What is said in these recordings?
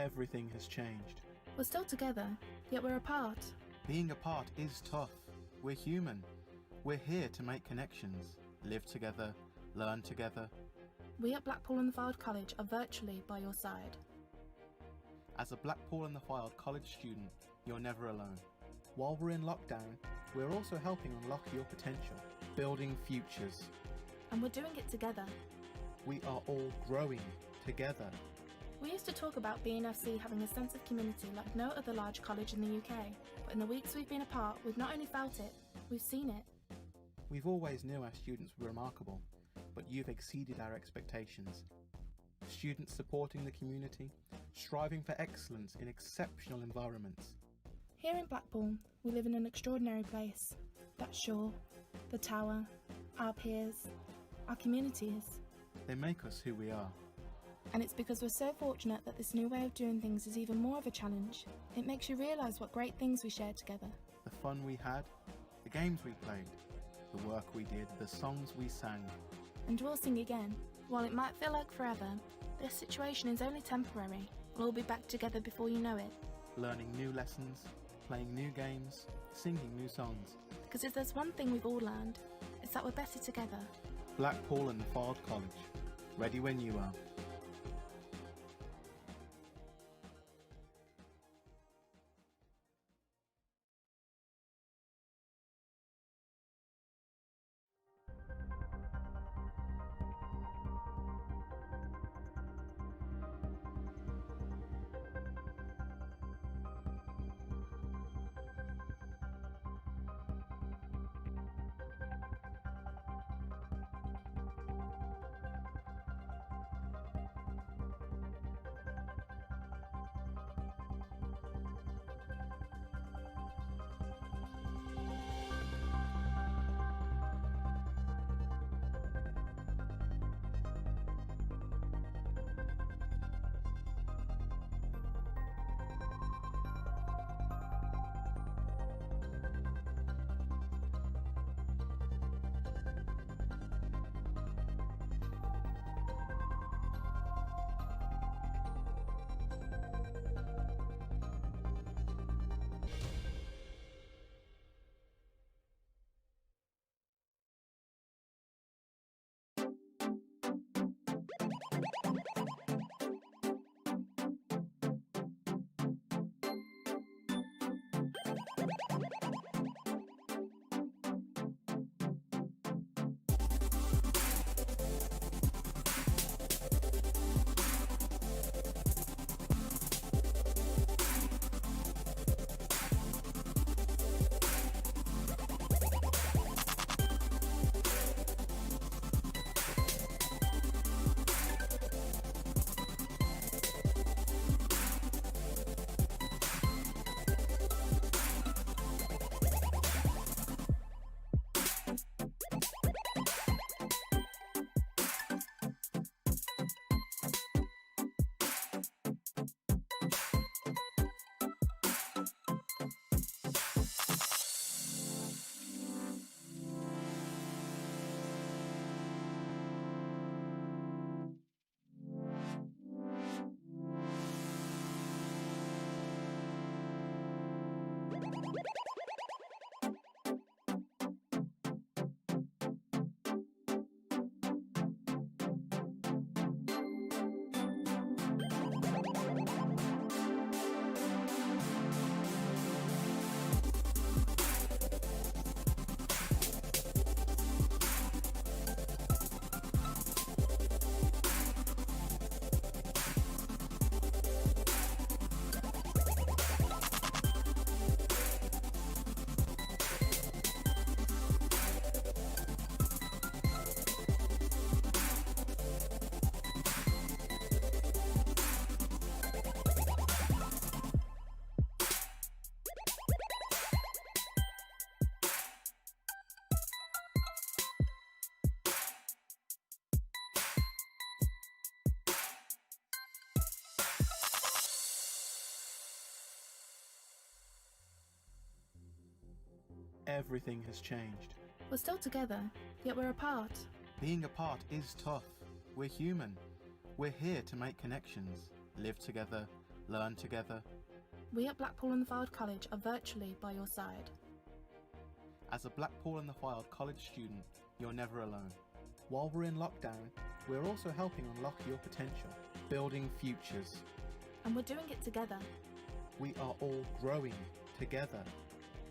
Everything has changed. We're still together, yet we're apart. Being apart is tough. We're human. We're here to make connections, live together, learn together. We at Blackpool and the Fylde College are virtually by your side. As a Blackpool and the Fylde College student, you're never alone. While we're in lockdown, we're also helping unlock your potential, building futures. And we're doing it together. We are all growing together. We used to talk about B&FC having a sense of community like no other large college in the UK, but in the weeks we've been apart, we've not only felt it, we've seen it. We've always knew our students were remarkable, but you've exceeded our expectations. Students supporting the community, striving for excellence in exceptional environments. Here in Blackpool, we live in an extraordinary place. That shore, the tower, our peers, our communities. They make us who we are. And it's because we're so fortunate that this new way of doing things is even more of a challenge. It makes you realise what great things we shared together. The fun we had, the games we played, the work we did, the songs we sang. And we'll sing again. While it might feel like forever, this situation is only temporary. We'll all be back together before you know it. Learning new lessons, playing new games, singing new songs. Because if there's one thing we've all learned, it's that we're better together. Blackpool and the Fylde College. Ready when you are. Everything has changed. We're still together, yet we're apart. Being apart is tough. We're human. We're here to make connections, live together, learn together. We at Blackpool and the Fylde College are virtually by your side. As a Blackpool and the Fylde College student, you're never alone. While we're in lockdown, we're also helping unlock your potential, building futures. And we're doing it together. We are all growing together.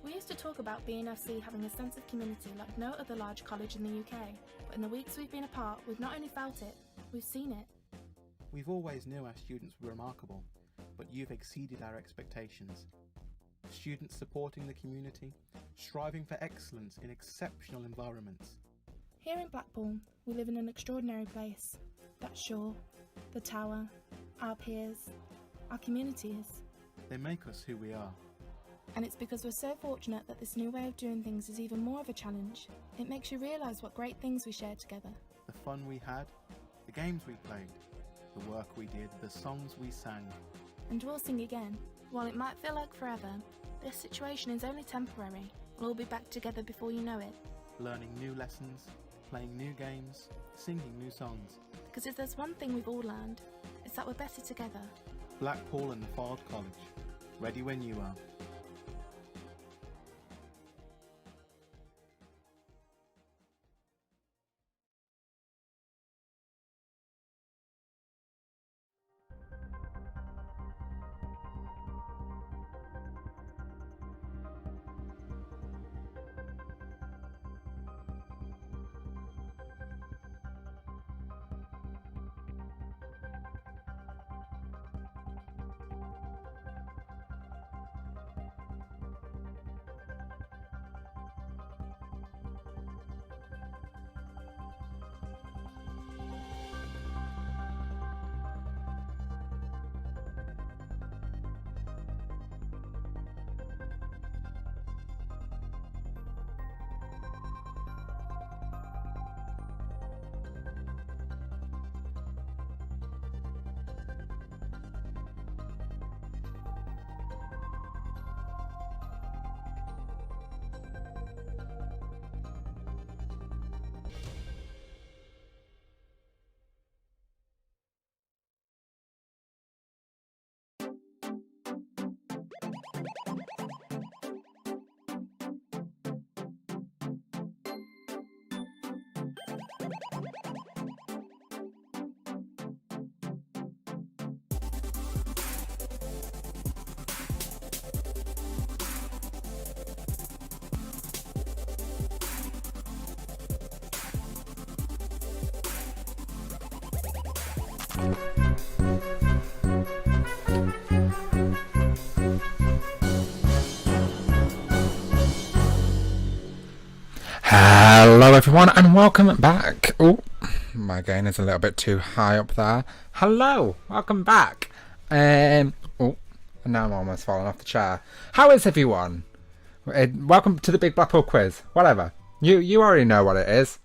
We used to talk about B&FC having a sense of community like no other large college in the UK, but in the weeks we've been apart, we've not only felt it, we've seen it. We've always knew our students were remarkable, but you've exceeded our expectations. Students supporting the community, striving for excellence in exceptional environments. Here in Blackpool, we live in an extraordinary place. That shore, the tower, our peers, our communities. They make us who we are. And it's because we're so fortunate that this new way of doing things is even more of a challenge. It makes you realise what great things we shared together. The fun we had, the games we played, the work we did, the songs we sang. And we'll sing again. While it might feel like forever, this situation is only temporary. We'll all be back together before you know it. Learning new lessons, playing new games, singing new songs. Because if there's one thing we've all learned, it's that we're better together. Blackpool and the Fylde College. Ready when you are. Hello everyone and welcome back. Oh, my gain is a little bit too high up there. Hello, welcome back. And now I'm almost falling off the chair. How is everyone? Welcome to the Big Blackpool Quiz. Whatever. You already know what it is.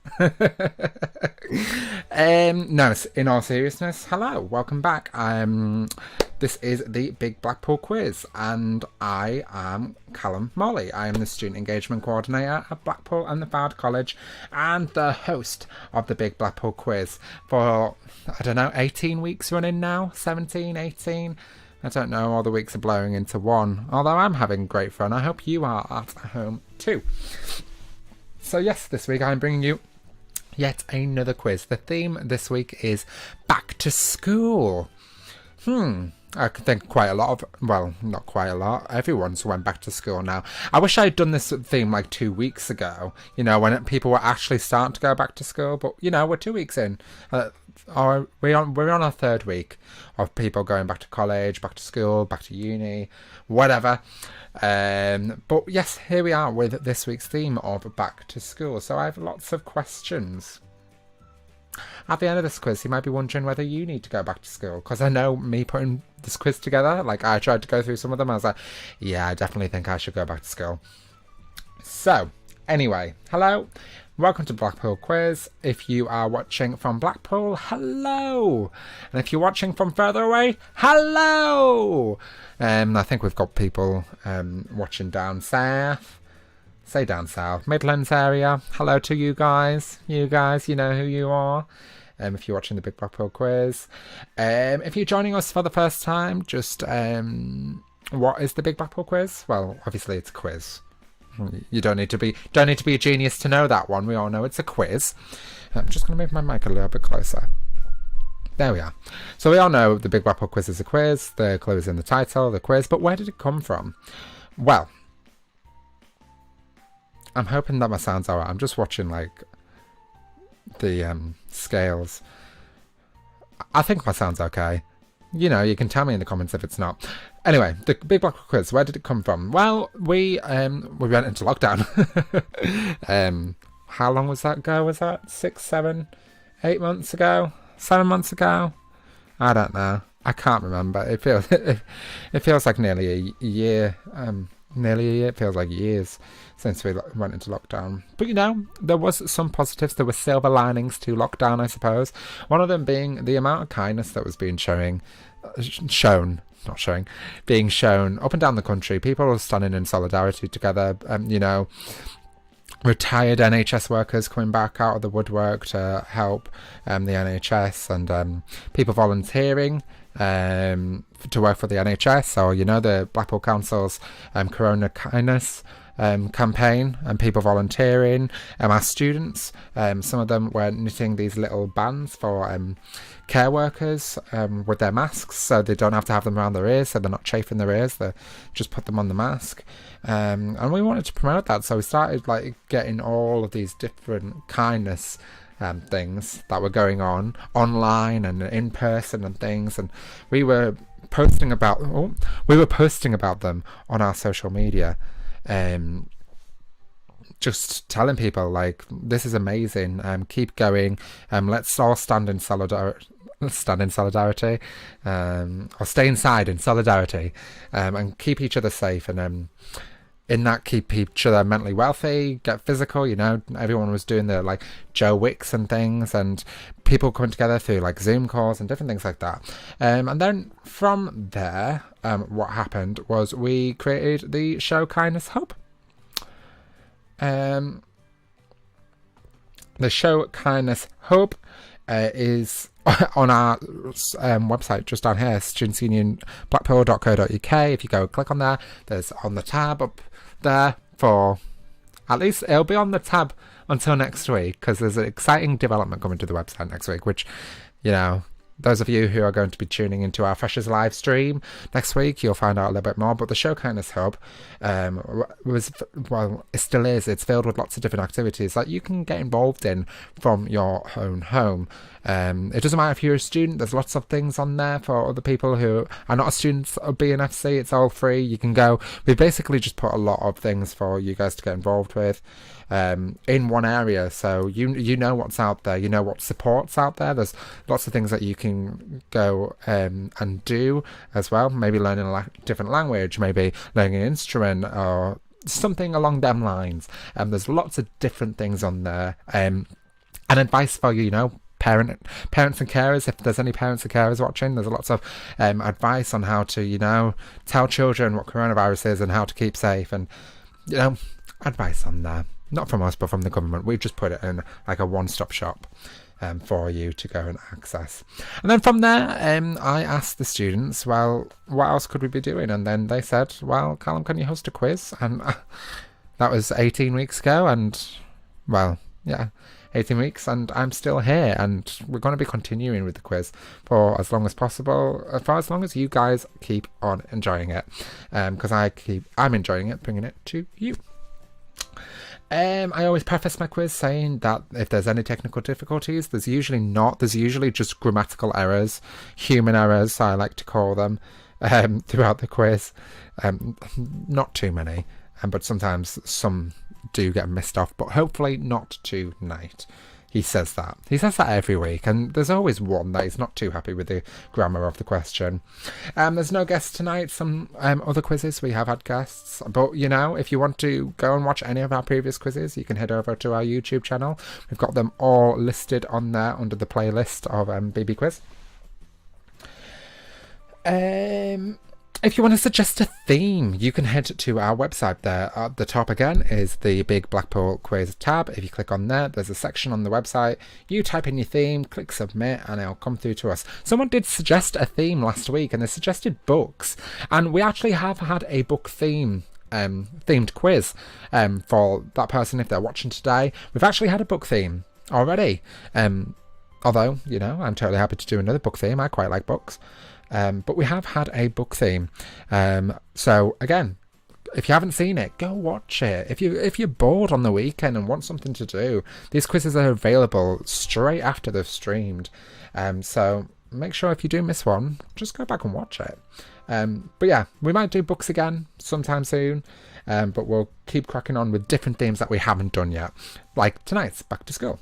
No, in all seriousness, hello, welcome back. This is the Big Blackpool Quiz, and I am Callum Morley. I am the Student Engagement Coordinator at Blackpool and the Fylde College, and the host of the Big Blackpool Quiz for, 18 weeks running now? 17, 18? I don't know, all the weeks are blowing into one. Although I'm having great fun. I hope you are at home too. So yes, this week I'm bringing you yet another quiz. The theme this week is back to school. I could think quite a lot of, well, not quite a lot. Everyone's went back to school now. I wish I had done this theme like 2 weeks ago, when people were actually starting to go back to school. But, we're 2 weeks in. We're on our third week of people going back to college, back to school, back to uni, whatever. But yes, here we are with this week's theme of back to school. So I have lots of questions. At the end of this quiz, you might be wondering whether you need to go back to school, because I know me putting this quiz together, I tried to go through some of them, I was like, yeah, I definitely think I should go back to school. So, anyway, hello, welcome to Blackpool Quiz. If you are watching from Blackpool, hello! And if you're watching from further away, hello! I think we've got people watching down south. Say down south, Midlands area. Hello to you guys. You guys, you know who you are. if you're watching the Big Blackpool Quiz. If you're joining us for the first time, just what is the Big Blackpool Quiz? Well, obviously it's a quiz. You don't need to be a genius to know that one. We all know it's a quiz. I'm just going to move my mic a little bit closer. There we are. So we all know the Big Blackpool Quiz is a quiz. The clue is in the title, the quiz. But where did it come from? Well, I'm hoping that my sound's alright. I'm just watching like the scales. I think my sound's okay. You know, you can tell me in the comments if it's not. Anyway, the Big Blackpool Quiz, where did it come from? Well, we went into lockdown. How long was that ago? Was that 6, 7, 8 months ago? 7 months ago? I don't know. I can't remember. It feels like nearly a year. Nearly a year. It feels like years since we went into lockdown. But you know, there was some positives. There were silver linings to lockdown, I suppose. One of them being the amount of kindness that was being shown up and down the country. People were standing in solidarity together. You know, retired NHS workers coming back out of the woodwork to help the NHS, and people volunteering to work for the NHS, or you know, the Blackpool Council's Corona Kindness campaign, and people volunteering. Our students, some of them were knitting these little bands for care workers with their masks, so they don't have to have them around their ears, so they're not chafing their ears, they just put them on the mask. And we wanted to promote that, so we started like getting all of these different kindness things that were going on online and in person and things, and we were posting about them on our social media, just telling people like, this is amazing, keep going, let's all stand in solidarity, or stay inside in solidarity, and keep each other safe, and in that, keep each other mentally wealthy, get physical. You know, everyone was doing the like Joe Wicks and things, and people coming together through like Zoom calls and different things like that. And then from there, what happened was we created the Show Kindness Hub. The Show Kindness Hub is on our website just down here, studentsunionblackpool.co.uk. If you go click on there, there's on the tab up there for, at least it'll be on the tab until next week, because there's an exciting development coming to the website next week, which, you know, those of you who are going to be tuning into our Freshers live stream next week, you'll find out a little bit more. But the Show Kindness Hub it still is. It's filled with lots of different activities that you can get involved in from your own home. It doesn't matter if you're a student. There's lots of things on there for other people who are not students of B&FC. It's all free. You can go. We've basically just put a lot of things for you guys to get involved with in one area, so you know what's out there, you know what support's out there. There's lots of things that you can go and do as well, maybe learning a different language, maybe learning an instrument or something along them lines. There's lots of different things on there, and advice for you know, parents and carers. If there's any parents and carers watching, there's lots of advice on how to, you know, tell children what coronavirus is and how to keep safe, and you know, advice on there. Not from us, but from the government. We've just put it in like a one-stop shop for you to go and access. And then from there, I asked the students, well, what else could we be doing? And then they said, well, Callum, can you host a quiz? And that was 18 weeks ago. And, well, yeah, 18 weeks. And I'm still here. And we're going to be continuing with the quiz for as long as possible, for as long as you guys keep on enjoying it. Because I'm enjoying it, bringing it to you. I always preface my quiz saying that if there's any technical difficulties, there's usually not. There's usually just grammatical errors, human errors, I like to call them, throughout the quiz. Not too many, but sometimes some do get missed off, but hopefully not tonight. He says that. He says that every week, and there's always one that is not too happy with the grammar of the question. There's no guests tonight. Some other quizzes, we have had guests. But, you know, if you want to go and watch any of our previous quizzes, you can head over to our YouTube channel. We've got them all listed on there under the playlist of BB Quiz. If you want to suggest a theme, you can head to our website there. At the top again is the Big Blackpool Quiz tab. If you click on there, there's a section on the website. You type in your theme, click submit, and it'll come through to us. Someone did suggest a theme last week, and they suggested books. And we actually have had a book themed quiz for that person if they're watching today. We've actually had a book theme already. Although, you know, I'm totally happy to do another book theme. I quite like books. But we have had a book theme. So again, if you haven't seen it, go watch it. If you're bored on the weekend and want something to do, these quizzes are available straight after they've streamed. So make sure if you do miss one, just go back and watch it. But yeah, we might do books again sometime soon. But we'll keep cracking on with different themes that we haven't done yet. Like tonight's Back to School.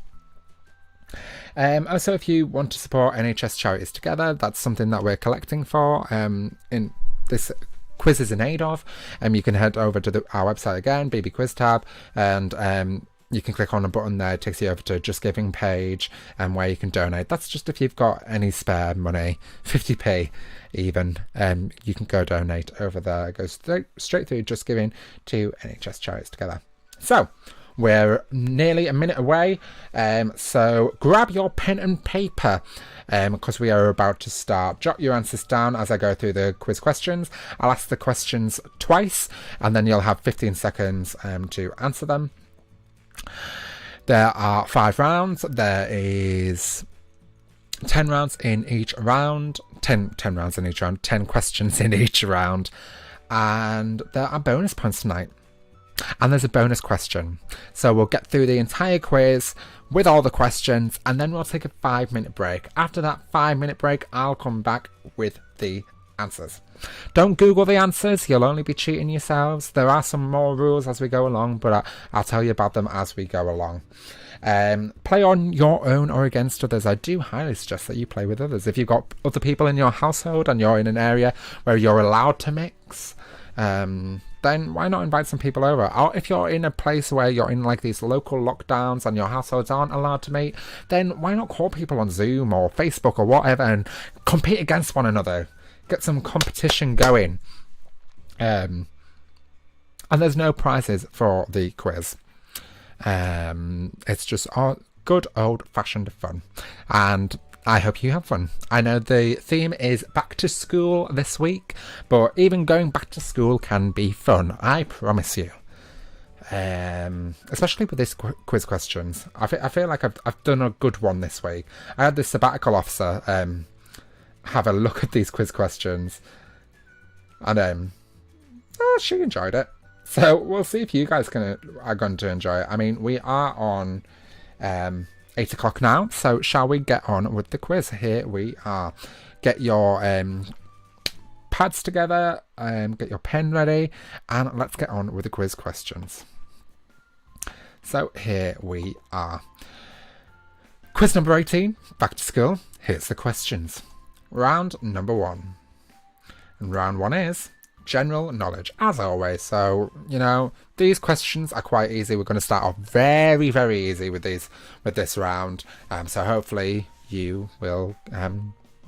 Also, if you want to support NHS Charities Together, that's something that we're collecting for in this quiz is in aid of. You can head over to our website again, BB Quiz tab, and you can click on a button there. It takes you over to Just Giving page and where you can donate. That's just if you've got any spare money, 50p even, you can go donate over there. It goes straight through Just Giving to NHS Charities Together. So we're nearly a minute away, so grab your pen and paper because we are about to start. Jot your answers down as I go through the quiz questions. I'll ask the questions twice and then you'll have 15 seconds to answer them. There are 5 rounds. There is 10 rounds in each round. 10 rounds in each round. 10 questions in each round. And there are bonus points tonight. And there's a bonus question. So we'll get through the entire quiz with all the questions and then we'll take a 5-minute break. After that 5-minute break, I'll come back with the answers. Don't Google the answers, you'll only be cheating yourselves. There are some more rules as we go along, but I'll tell you about them as we go along. Play on your own or against others. I do highly suggest that you play with others. If you've got other people in your household and you're in an area where you're allowed to mix, then why not invite some people over? Or if you're in a place where you're in like these local lockdowns and your households aren't allowed to meet, then why not call people on Zoom or Facebook or whatever and compete against one another? Get some competition going. And there's no prizes for the quiz. It's just good old-fashioned fun. And I hope you have fun. I know the theme is back to school this week, but even going back to school can be fun, I promise you. Especially with these quiz questions. I feel like I've done a good one this week. I had the sabbatical officer have a look at these quiz questions, and she enjoyed it. So we'll see if you guys are going to enjoy it. I mean, we are on 8 o'clock now, so shall we get on with the quiz? Here we are. Get your pads together, get your pen ready, and let's get on with the quiz questions. So here we are. Quiz number 18, back to school. Here's the questions. Round number 1. And round 1 is general knowledge, as always. So, you know, these questions are quite easy. We're going to start off very, very easy with this round. So hopefully you will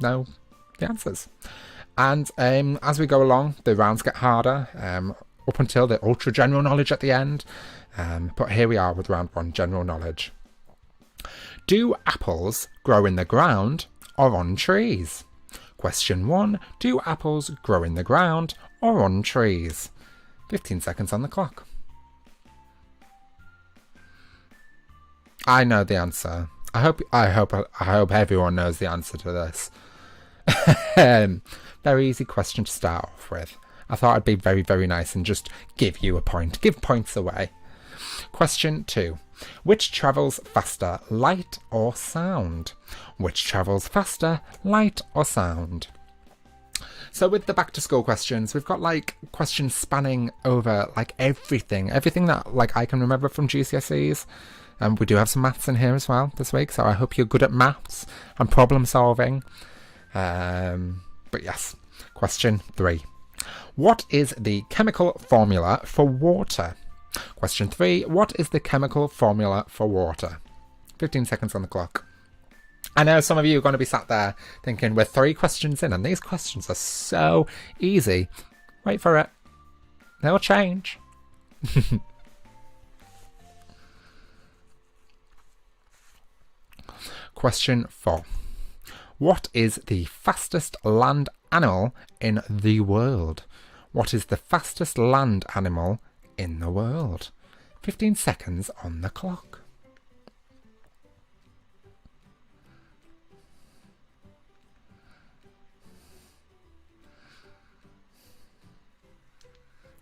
know the answers. And as we go along, the rounds get harder up until the ultra general knowledge at the end. But here we are with round 1, general knowledge. Do apples grow in the ground or on trees? Question 1. Do apples grow in the ground or on trees? 15 seconds on the clock. I know the answer. I hope everyone knows the answer to this. Very easy question to start off with. I thought I'd be very, very nice and just give you a point. Give points away. Question 2. Which travels faster, light or sound? Which travels faster, light or sound? So with the back to school questions, we've got like questions spanning over like everything that like I can remember from GCSEs. And we do have some maths in here as well this week, so I hope you're good at maths and problem solving. But yes, question 3. What is the chemical formula for water? Question 3. What is the chemical formula for water? 15 seconds on the clock. I know some of you are going to be sat there thinking we're 3 questions in and these questions are so easy. Wait for it. They'll change. Question 4. What is the fastest land animal in the world? What is the fastest land animal in the world? 15 seconds on the clock.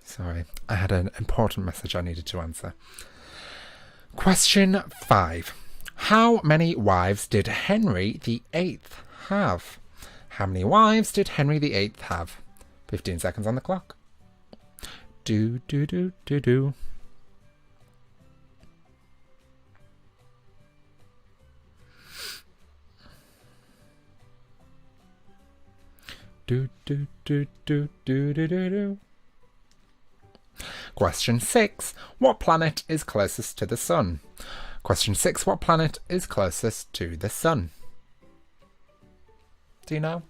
Sorry, I had an important message I needed to answer. Question 5. How many wives did Henry VIII have? How many wives did Henry VIII have? 15 seconds on the clock. Do. Do. Question 6. What planet is closest to the sun? Question 6. What planet is closest to the sun? Do you know?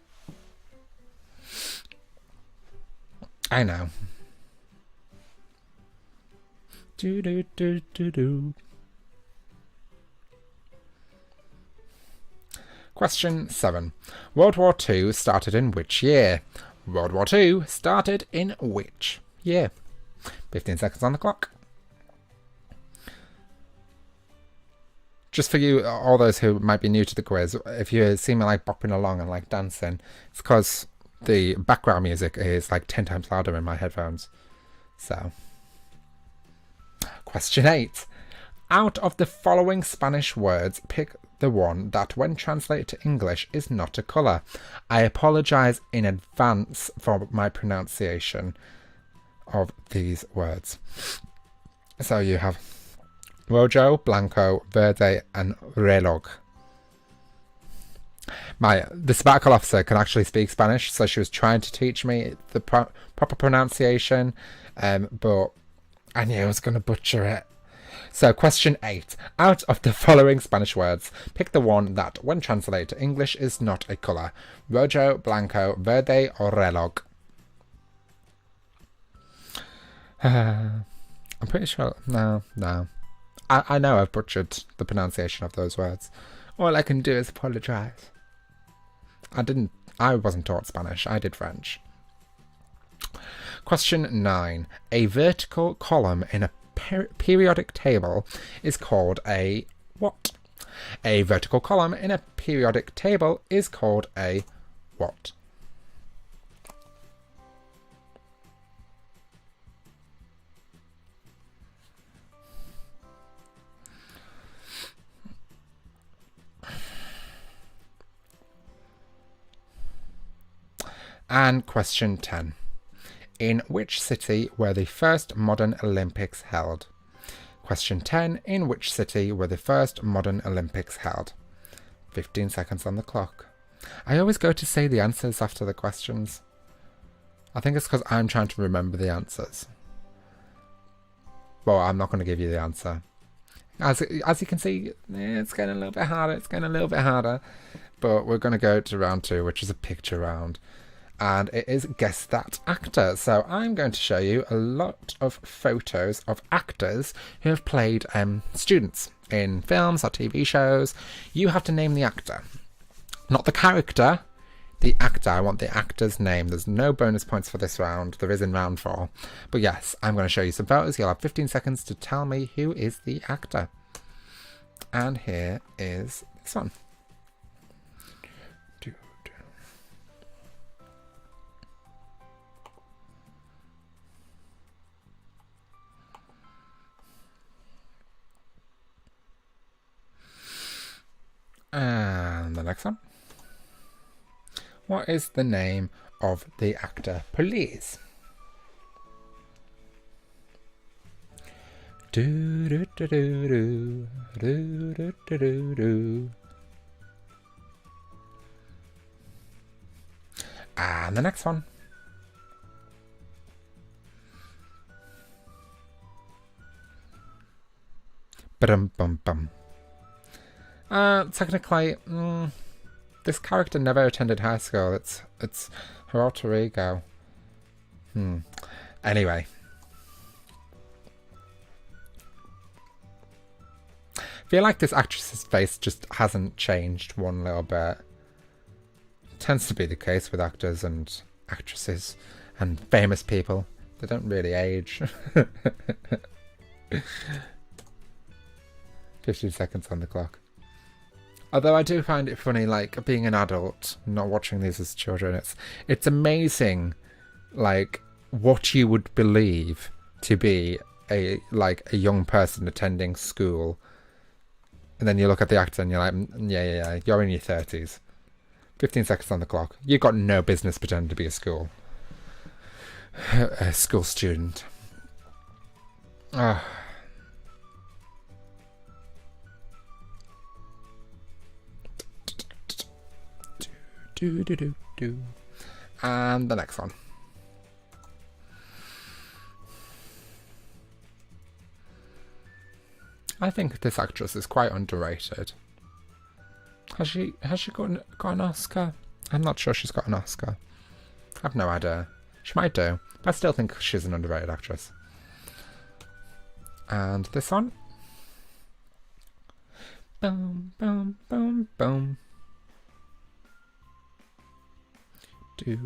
I know. Do. Question 7. World War II started in which year? World War II started in which year? 15 seconds on the clock. Just for you, all those who might be new to the quiz, if you see me like bopping along and like dancing, it's because the background music is like 10 times louder in my headphones. So, question 8. Out of the following Spanish words, pick the one that when translated to English is not a colour. I apologise in advance for my pronunciation of these words. So you have rojo, blanco, verde and reloj. The sabbatical officer can actually speak Spanish, so she was trying to teach me the proper pronunciation, but I knew I was going to butcher it. So question 8. Out of the following Spanish words, pick the one that when translated to English is not a colour. Rojo, blanco, verde or reloj. I'm pretty sure. No. I know I've butchered the pronunciation of those words. All I can do is apologise. I wasn't taught Spanish. I did French. Question 9. A vertical column in a periodic table is called a what? A vertical column in a periodic table is called a what? And question 10. In which city were the first modern Olympics held? Question 10. In which city were the first modern Olympics held? 15 seconds on the clock. I always go to say the answers after the questions. I think it's because I'm trying to remember the answers. Well, I'm not going to give you the answer. As you can see, it's getting a little bit harder. But we're going to go to round 2, which is a picture round. And it is Guess That Actor. So I'm going to show you a lot of photos of actors who have played students in films or TV shows. You have to name the actor. Not the character, the actor. I want the actor's name. There's no bonus points for this round. There is in round 4. But yes, I'm going to show you some photos. You'll have 15 seconds to tell me who is the actor. And here is this one. And the next one. What is the name of the actor, please? And the next one. Bum. Technically, this character never attended high school. It's her alter ego. Anyway. I feel like this actress's face just hasn't changed one little bit. Tends to be the case with actors and actresses and famous people. They don't really age. 15 seconds on the clock. Although I do find it funny, like, being an adult, not watching these as children, it's amazing, like, what you would believe to be a young person attending school. And then you look at the actor and you're like, yeah, you're in your 30s. 15 seconds on the clock. You've got no business pretending to be a school student. And the next one. I think this actress is quite underrated. Has she got an Oscar? I'm not sure she's got an Oscar. I have no idea. She might do, but I still think she's an underrated actress. And this one. Boom, boom, boom, boom. Do.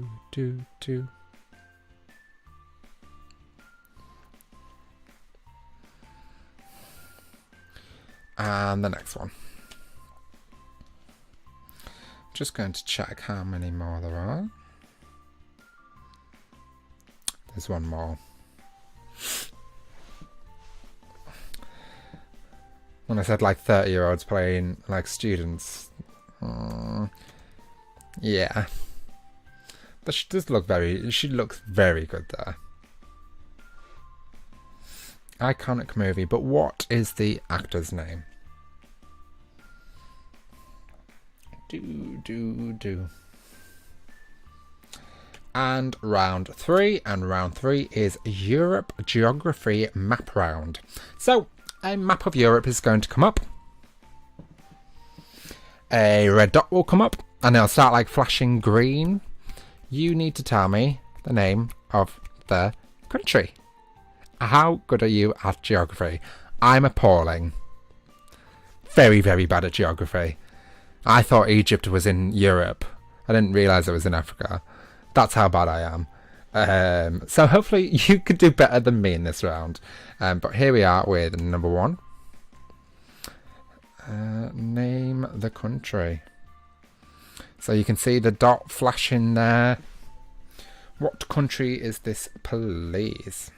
And the next one. Just going to check how many more there are. There's one more. When I said like 30-year-olds playing like students. Yeah. But she does look she looks very good there. Iconic movie, but what is the actor's name? Do. And round 3, and round 3 is Europe Geography Map Round. So, a map of Europe is going to come up. A red dot will come up, and it'll start like flashing green. You need to tell me the name of the country. How good are you at geography? I'm appalling. Very, very bad at geography. I thought Egypt was in Europe. I didn't realise it was in Africa. That's how bad I am. So hopefully you could do better than me in this round. But here we are with number 1. Name the country. So you can see the dot flashing there. What country is this, please?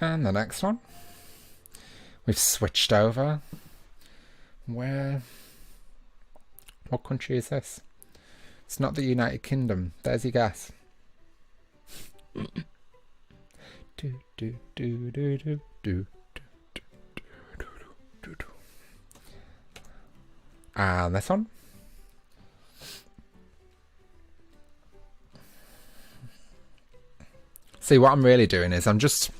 And the next one. We've switched over. What country is this? It's not the United Kingdom. There's your guess. And this one. See, what I'm really doing is I'm just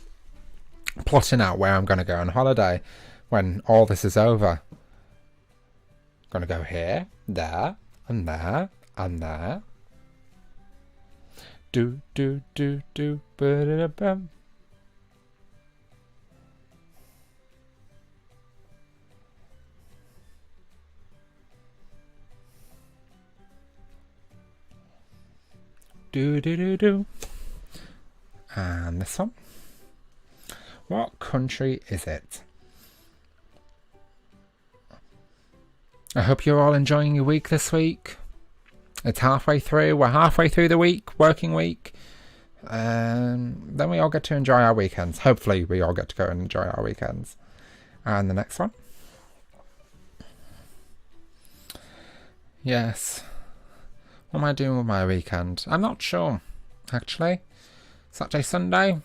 plotting out where I'm going to go on holiday when all this is over. I'm going to go here, there, and there, and there. Do, ba-da-da-bum. Do. And this one. What country is it? I hope you're all enjoying your week this week. It's halfway through. We're halfway through the week, working week. Then we all get to enjoy our weekends. Hopefully we all get to go and enjoy our weekends. And the next one. Yes. What am I doing with my weekend? I'm not sure, actually. Saturday, Sunday.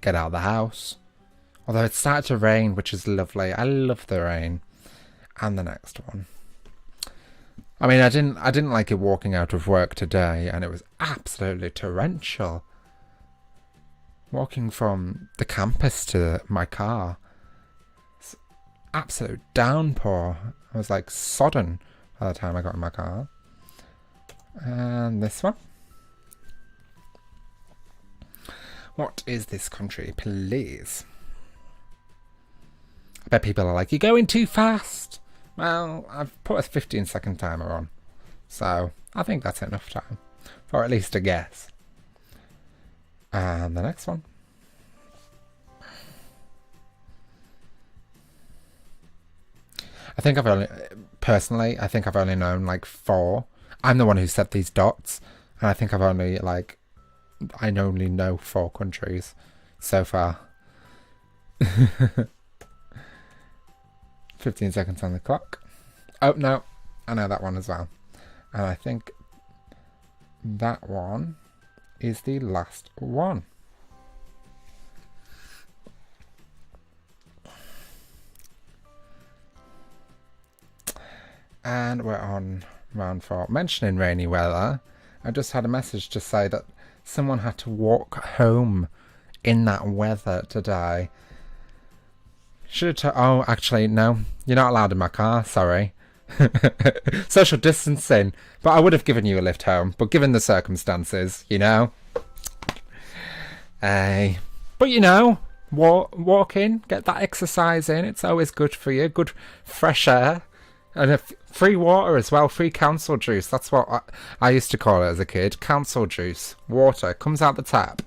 Get out of the house. Although it started to rain, which is lovely. I love the rain. And the next one. I didn't like it walking out of work today, and it was absolutely torrential. walking from the campus to my car. It's absolute downpour. I was like sodden by the time I got in my car. And this one. What is this country, please? I bet people are like, you're going too fast. Well, I've put a 15-second timer on. So, I think that's enough time. For at least a guess. And the next one. I think I've only known like 4. I'm the one who set these dots. And I think I only know 4 countries so far. 15 seconds on the clock. Oh, no. I know that one as well. And I think that one is the last one. And we're on round 4. Mentioning rainy weather, I just had a message to say that someone had to walk home in that weather today. Oh, actually, no. You're not allowed in my car, sorry. Social distancing. But I would have given you a lift home. But given the circumstances, you know. But you know, walk in, get that exercise in. It's always good for you. Good fresh air. And free water as well. Free council juice. That's what I used to call it as a kid. Council juice. Water. Comes out the tap.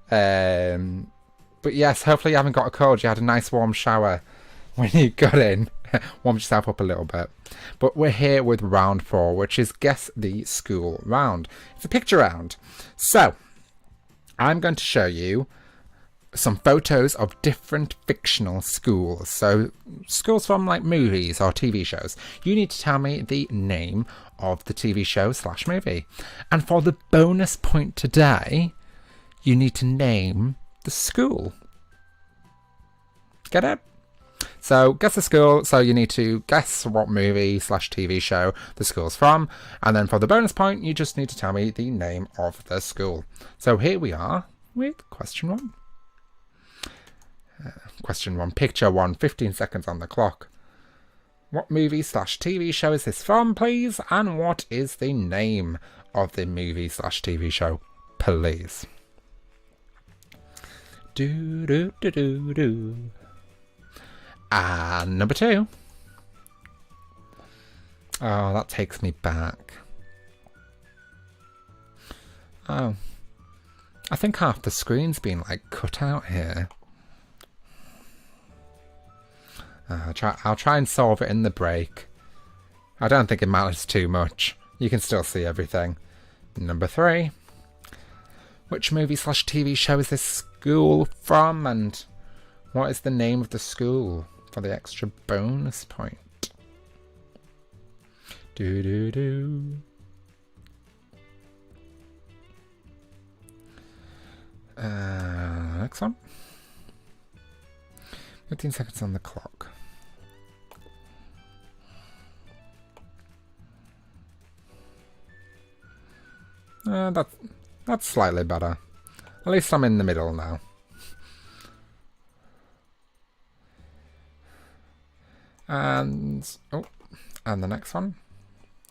But yes, hopefully you haven't got a cold. You had a nice warm shower when you got in. Warmed yourself up a little bit. But we're here with round 4, which is Guess the School round. It's a picture round. So, I'm going to show you some photos of different fictional schools. So, schools from like movies or TV shows. You need to tell me the name of the TV show / movie. And for the bonus point today, you need to name the school. Get it? So guess the school. So you need to guess what movie / TV show the school's from. And then for the bonus point, you just need to tell me the name of the school. So here we are with question 1. Question 1, picture 1, 15 seconds on the clock. What movie / TV show is this from, please? And what is the name of the movie / TV show, please? Do do do do do. And number 2. Oh, that takes me back. Oh, I think half the screen's been like cut out here. I'll try and solve it in the break. I don't think it matters too much. You can still see everything. Number 3. Which movie / TV show is this school from? And what is the name of the school for the extra bonus point? Do do do. Next one. 15 seconds on the clock. That's slightly better. At least I'm in the middle now. And the next one.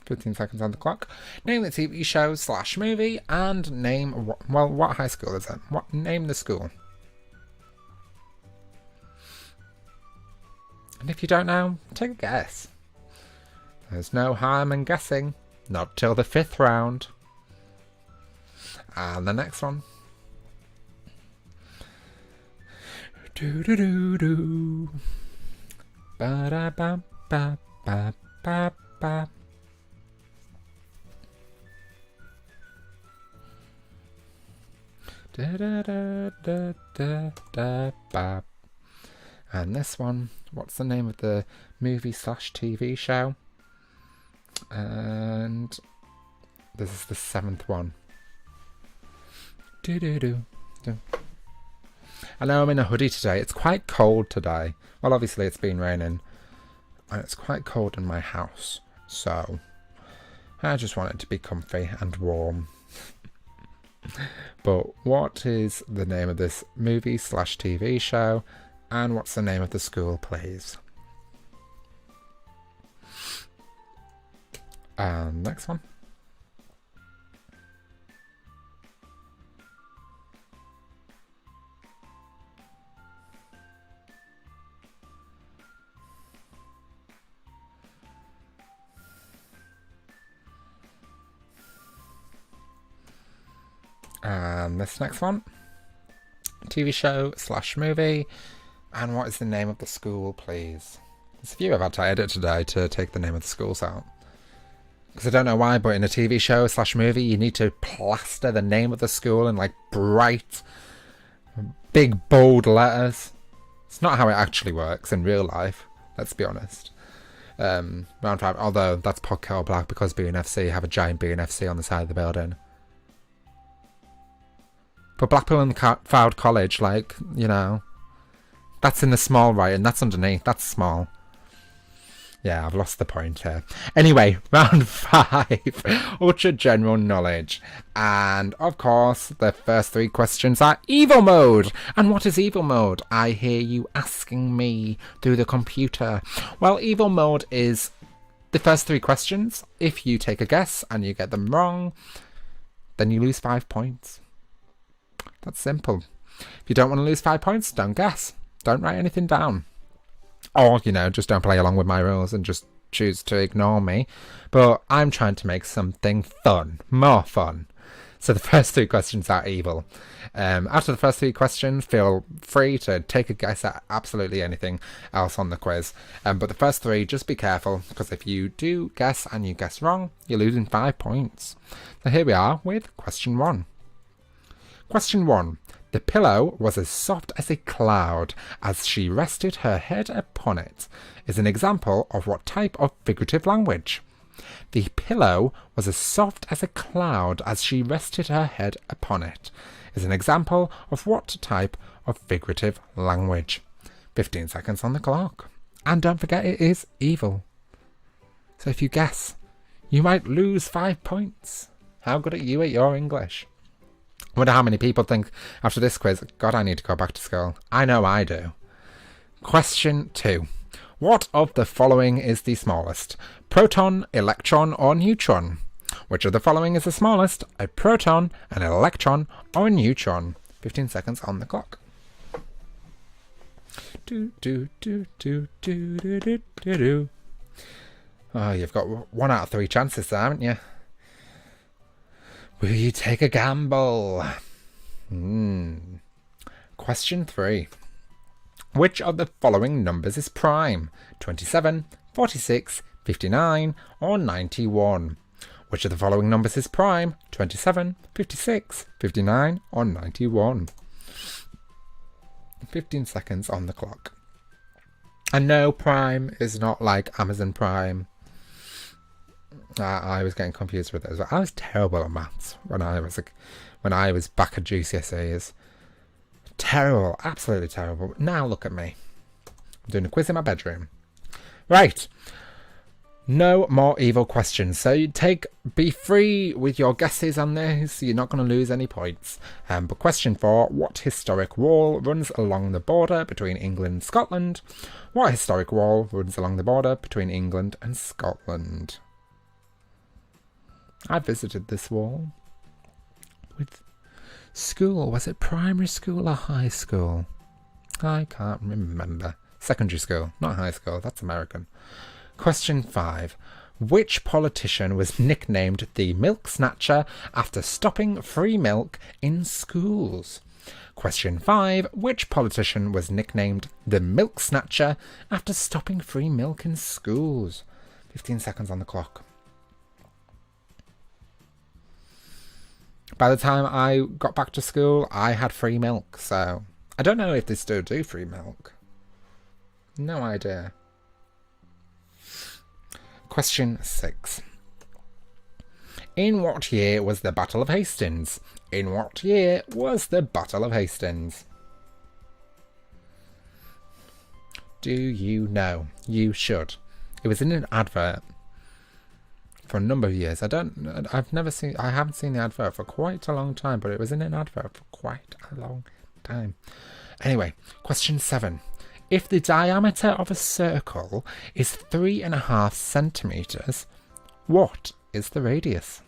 15 seconds on the clock. Name the TV show / movie and name what high school is it? Name the school. And if you don't know, take a guess. There's no harm in guessing. Not till the 5th round. And the next one. Do do do do. Ba da ba ba ba ba ba. Da da da da da da ba. And this one, what's the name of the movie / TV show? And this is the 7th one. Do do do do. I know I'm in a hoodie today. It's quite cold today. Well, obviously it's been raining, and it's quite cold in my house. So I just want it to be comfy and warm. But what is the name of this movie / TV show? And what's the name of the school, please? And next one. And this next one. TV show / movie. And what is the name of the school, please? There's a few I've had to edit today to take the name of the schools out. Because I don't know why, but in a TV show / movie, you need to plaster the name of the school in like bright, big, bold letters. It's not how it actually works in real life, let's be honest. Round 5, although that's Podcast Black because B&FC have a giant B&FC on the side of the building. But Blackpool and Fylde College, like, you know, that's in the small writing, that's underneath, that's small. Yeah, I've lost the point here. Anyway, round 5, ultra general knowledge. And, of course, the first 3 questions are evil mode. And what is evil mode? I hear you asking me through the computer. Well, evil mode is the first 3 questions. If you take a guess and you get them wrong, then you lose 5 points. That's simple. If you don't want to lose 5 points, don't guess. Don't write anything down. Or, you know, just don't play along with my rules and just choose to ignore me. But I'm trying to make something fun. More fun. So the first 3 questions are evil. After the first 3 questions, feel free to take a guess at absolutely anything else on the quiz. But the first 3, just be careful, because if you do guess and you guess wrong, you're losing 5 points. So here we are with question 1. Question 1. The pillow was as soft as a cloud as she rested her head upon it is an example of what type of figurative language? The pillow was as soft as a cloud as she rested her head upon it is an example of what type of figurative language? 15 seconds on the clock. And don't forget, it is evil. So if you guess, you might lose 5 points. How good are you at your English? I wonder how many people think after this quiz, God, I need to go back to school. I know I do. Question 2. What of the following is the smallest? Proton, electron, or neutron? Which of the following is the smallest? A proton, an electron, or a neutron? 15 seconds on the clock. Do, do, do, do, do, do, do, do, do. Oh, you've got 1 out of 3 chances there, haven't you? Will you take a gamble? Question 3. Which of the following numbers is prime? 27, 46, 59, or 91? Which of the following numbers is prime? 27, 56, 59, or 91? 15 seconds on the clock. And no, Prime is not like Amazon Prime. I was getting confused with those. I was terrible at maths when I was back at GCSEs. Terrible, absolutely terrible. Now look at me. I'm doing a quiz in my bedroom. Right. No more evil questions. So be free with your guesses on this. You're not going to lose any points. But question 4, what historic wall runs along the border between England and Scotland? What historic wall runs along the border between England and Scotland? I visited this wall with school. Was it primary school or high school? I can't remember. Secondary school, not high school. That's American. Question 5. Which politician was nicknamed the Milk Snatcher after stopping free milk in schools? Question 5. Which politician was nicknamed the Milk Snatcher after stopping free milk in schools? 15 seconds on the clock. By the time I got back to school, I had free milk, so I don't know if they still do free milk. No idea. Question 6. In what year was the Battle of Hastings? In what year was the Battle of Hastings? Do you know? You should. It was in an advert. for a number of years. I haven't seen the advert for quite a long time, but it was in an advert for quite a long time. Anyway, question 7. If the diameter of a circle is 3.5 centimetres, what is the radius?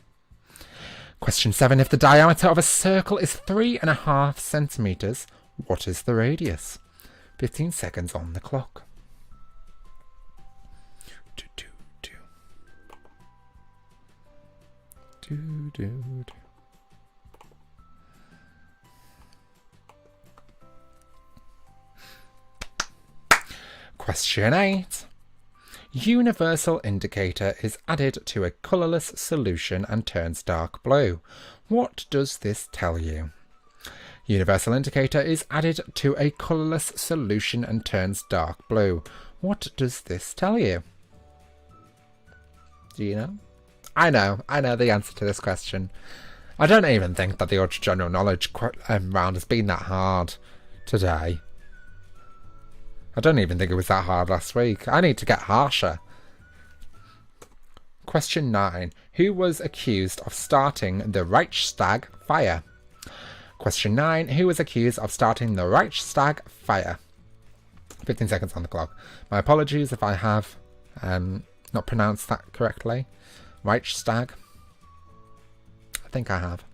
Question 7. If the diameter of a circle is 3.5 centimetres, what is the radius? 15 seconds on the clock. Question 8. Universal indicator is added to a colourless solution and turns dark blue. What does this tell you? Universal indicator is added to a colourless solution and turns dark blue. What does this tell you? Do you know? I know the answer to this question. I don't even think that the Ultra General Knowledge round has been that hard today. I don't even think it was that hard last week. I need to get harsher. Question 9. Who was accused of starting the Reichstag fire? Question 9. Who was accused of starting the Reichstag fire? 15 seconds on the clock. My apologies if I have not pronounced that correctly. Reichstag. I think I have.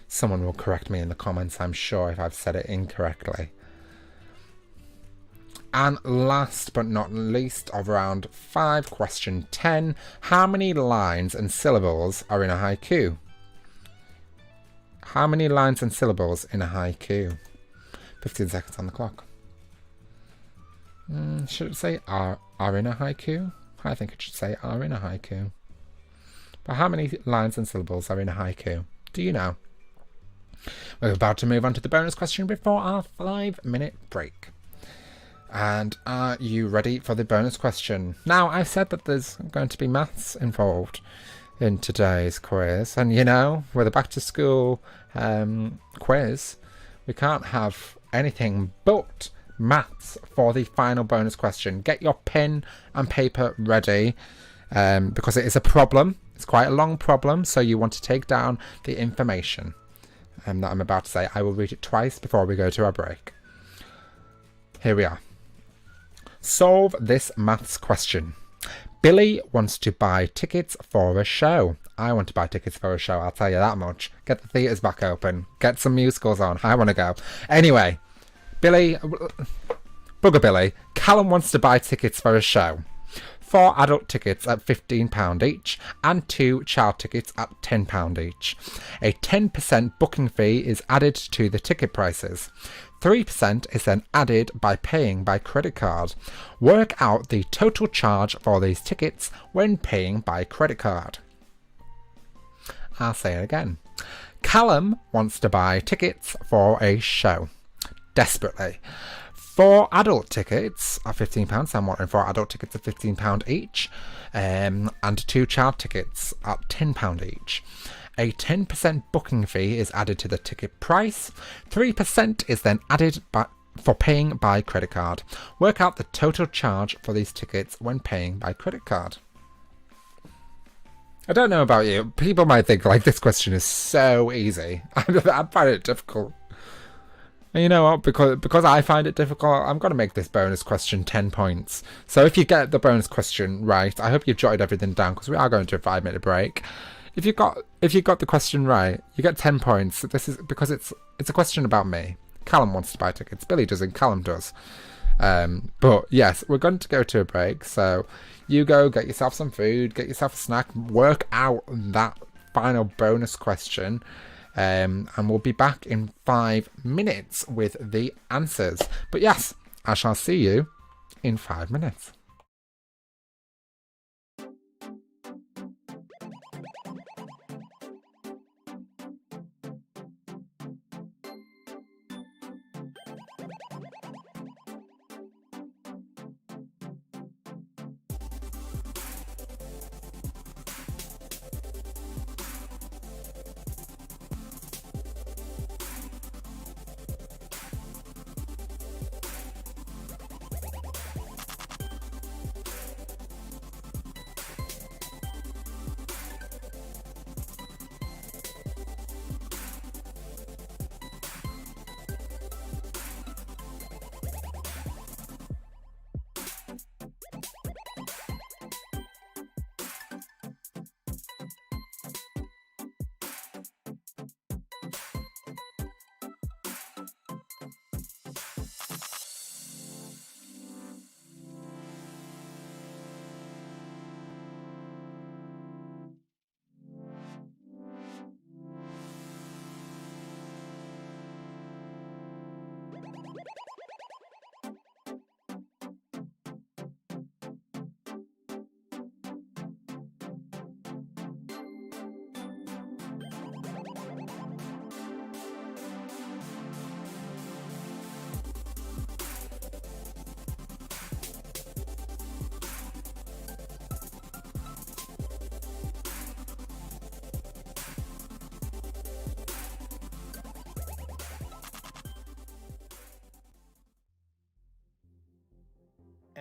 Someone will correct me in the comments, I'm sure, if I've said it incorrectly. And last but not least of round 5, question 10. How many lines and syllables are in a haiku? How many lines and syllables in a haiku? 15 seconds on the clock. Should it say are in a haiku? I think it should say are in a haiku. But how many lines and syllables are in a haiku? Do you know? We're about to move on to the bonus question before our 5-minute break. And are you ready for the bonus question? Now, I said that there's going to be maths involved in today's quiz. And, you know, with a back-to-school quiz, we can't have anything but maths for the final bonus question. Get your pen and paper ready because it is a problem. It's quite a long problem, so you want to take down the information that I'm about to say. I will read it twice before we go to our break. Here we are. Solve this maths question. Billy wants to buy tickets for a show. I want to buy tickets for a show, I'll tell you that much. Get the theatres back open. Get some musicals on. I want to go. Anyway, Bugger Billy. Callum wants to buy tickets for a show. 4 adult tickets at £15 each and 2 child tickets at £10 each. A 10% booking fee is added to the ticket prices. 3% is then added by paying by credit card. Work out the total charge for these tickets when paying by credit card. I'll say it again. Callum wants to buy tickets for a show. Desperately. 4 adult tickets are £15. I'm wanting 4 adult tickets at £15 each. And 2 child tickets at £10 each. A 10% booking fee is added to the ticket price. 3% is then added for paying by credit card. Work out the total charge for these tickets when paying by credit card. I don't know about you. People might think like this question is so easy. I find it difficult. And you know what? Because I find it difficult, I'm going to make this bonus question 10 points. So if you get the bonus question right, I hope you've jotted everything down because we are going to a 5-minute break. If you got the question right, you get 10 points. This is because it's a question about me. Callum wants to buy tickets. Billy doesn't. Callum does. But yes, we're going to go to a break. So you go get yourself some food, get yourself a snack, work out that final bonus question. And we'll be back in 5 minutes with the answers. But yes, I shall see you in 5 minutes.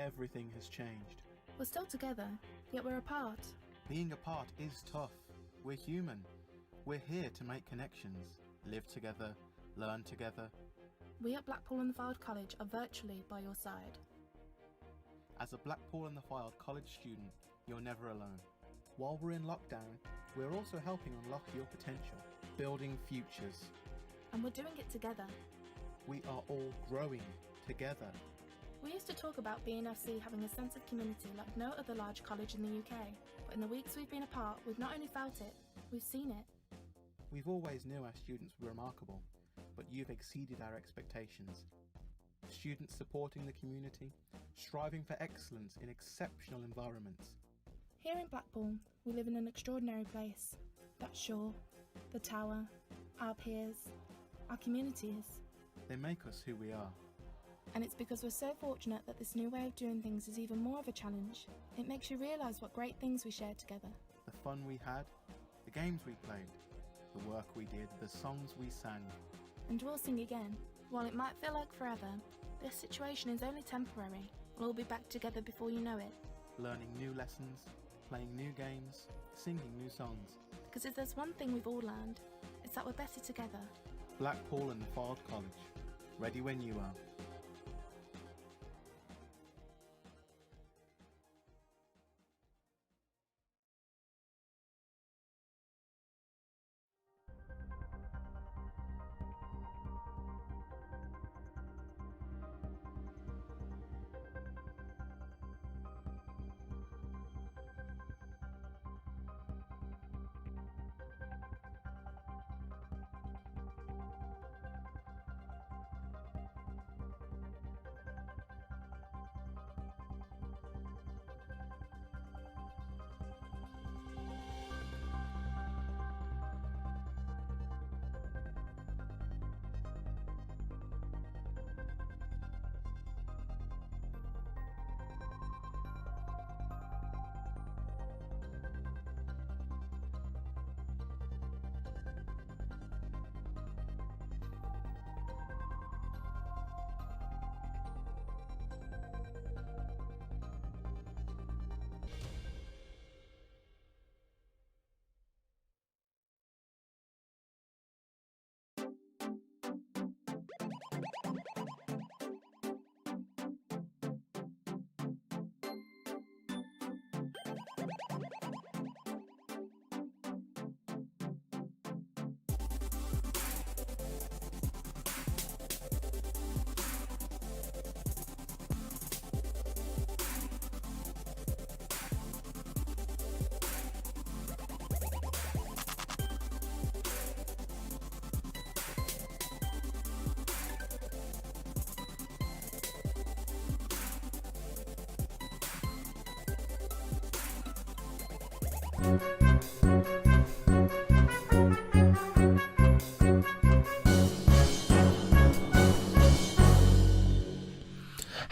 Everything has changed. We're still together, yet we're apart. Being apart is tough. We're human. We're here to make connections, live together, learn together. We at Blackpool and the Fylde College are virtually by your side. As a Blackpool and the Fylde College student, you're never alone. While we're in lockdown, we're also helping unlock your potential, building futures. And we're doing it together. We are all growing together. We used to talk about B&FC having a sense of community like no other large college in the UK, but in the weeks we've been apart, we've not only felt it, we've seen it. We've always knew our students were remarkable, but you've exceeded our expectations. Students supporting the community, striving for excellence in exceptional environments. Here in Blackpool, we live in an extraordinary place. That shore, the tower, our peers, our communities. They make us who we are. And it's because we're so fortunate that this new way of doing things is even more of a challenge. It makes you realise what great things we shared together. The fun we had, the games we played, the work we did, the songs we sang. And we'll sing again. While it might feel like forever, this situation is only temporary. We'll all be back together before you know it. Learning new lessons, playing new games, singing new songs. Because if there's one thing we've all learned, it's that we're better together. Blackpool and the Fylde College. Ready when you are.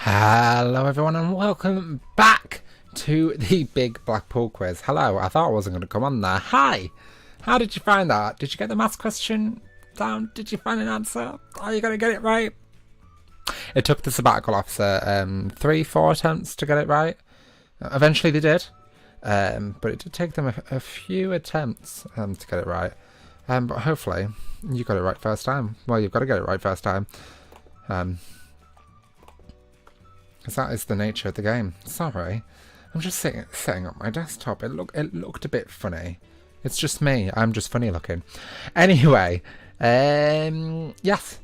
Hello everyone and welcome back to the Big Blackpool Quiz. Hello, I thought I wasn't going to come on there. Hi! How did you find that? Did you get the maths question down? Did you find an answer? Are you going to get it right? It took the sabbatical officer 3-4 attempts to get it right. Eventually they did, but it did take them a few attempts to get it right. But hopefully you got it right first time. Well, you've got to get it right first time. Because that is the nature of the game. Sorry, I'm just setting up my desktop. It looked a bit funny. It's just me. I'm just funny looking. Anyway, yes,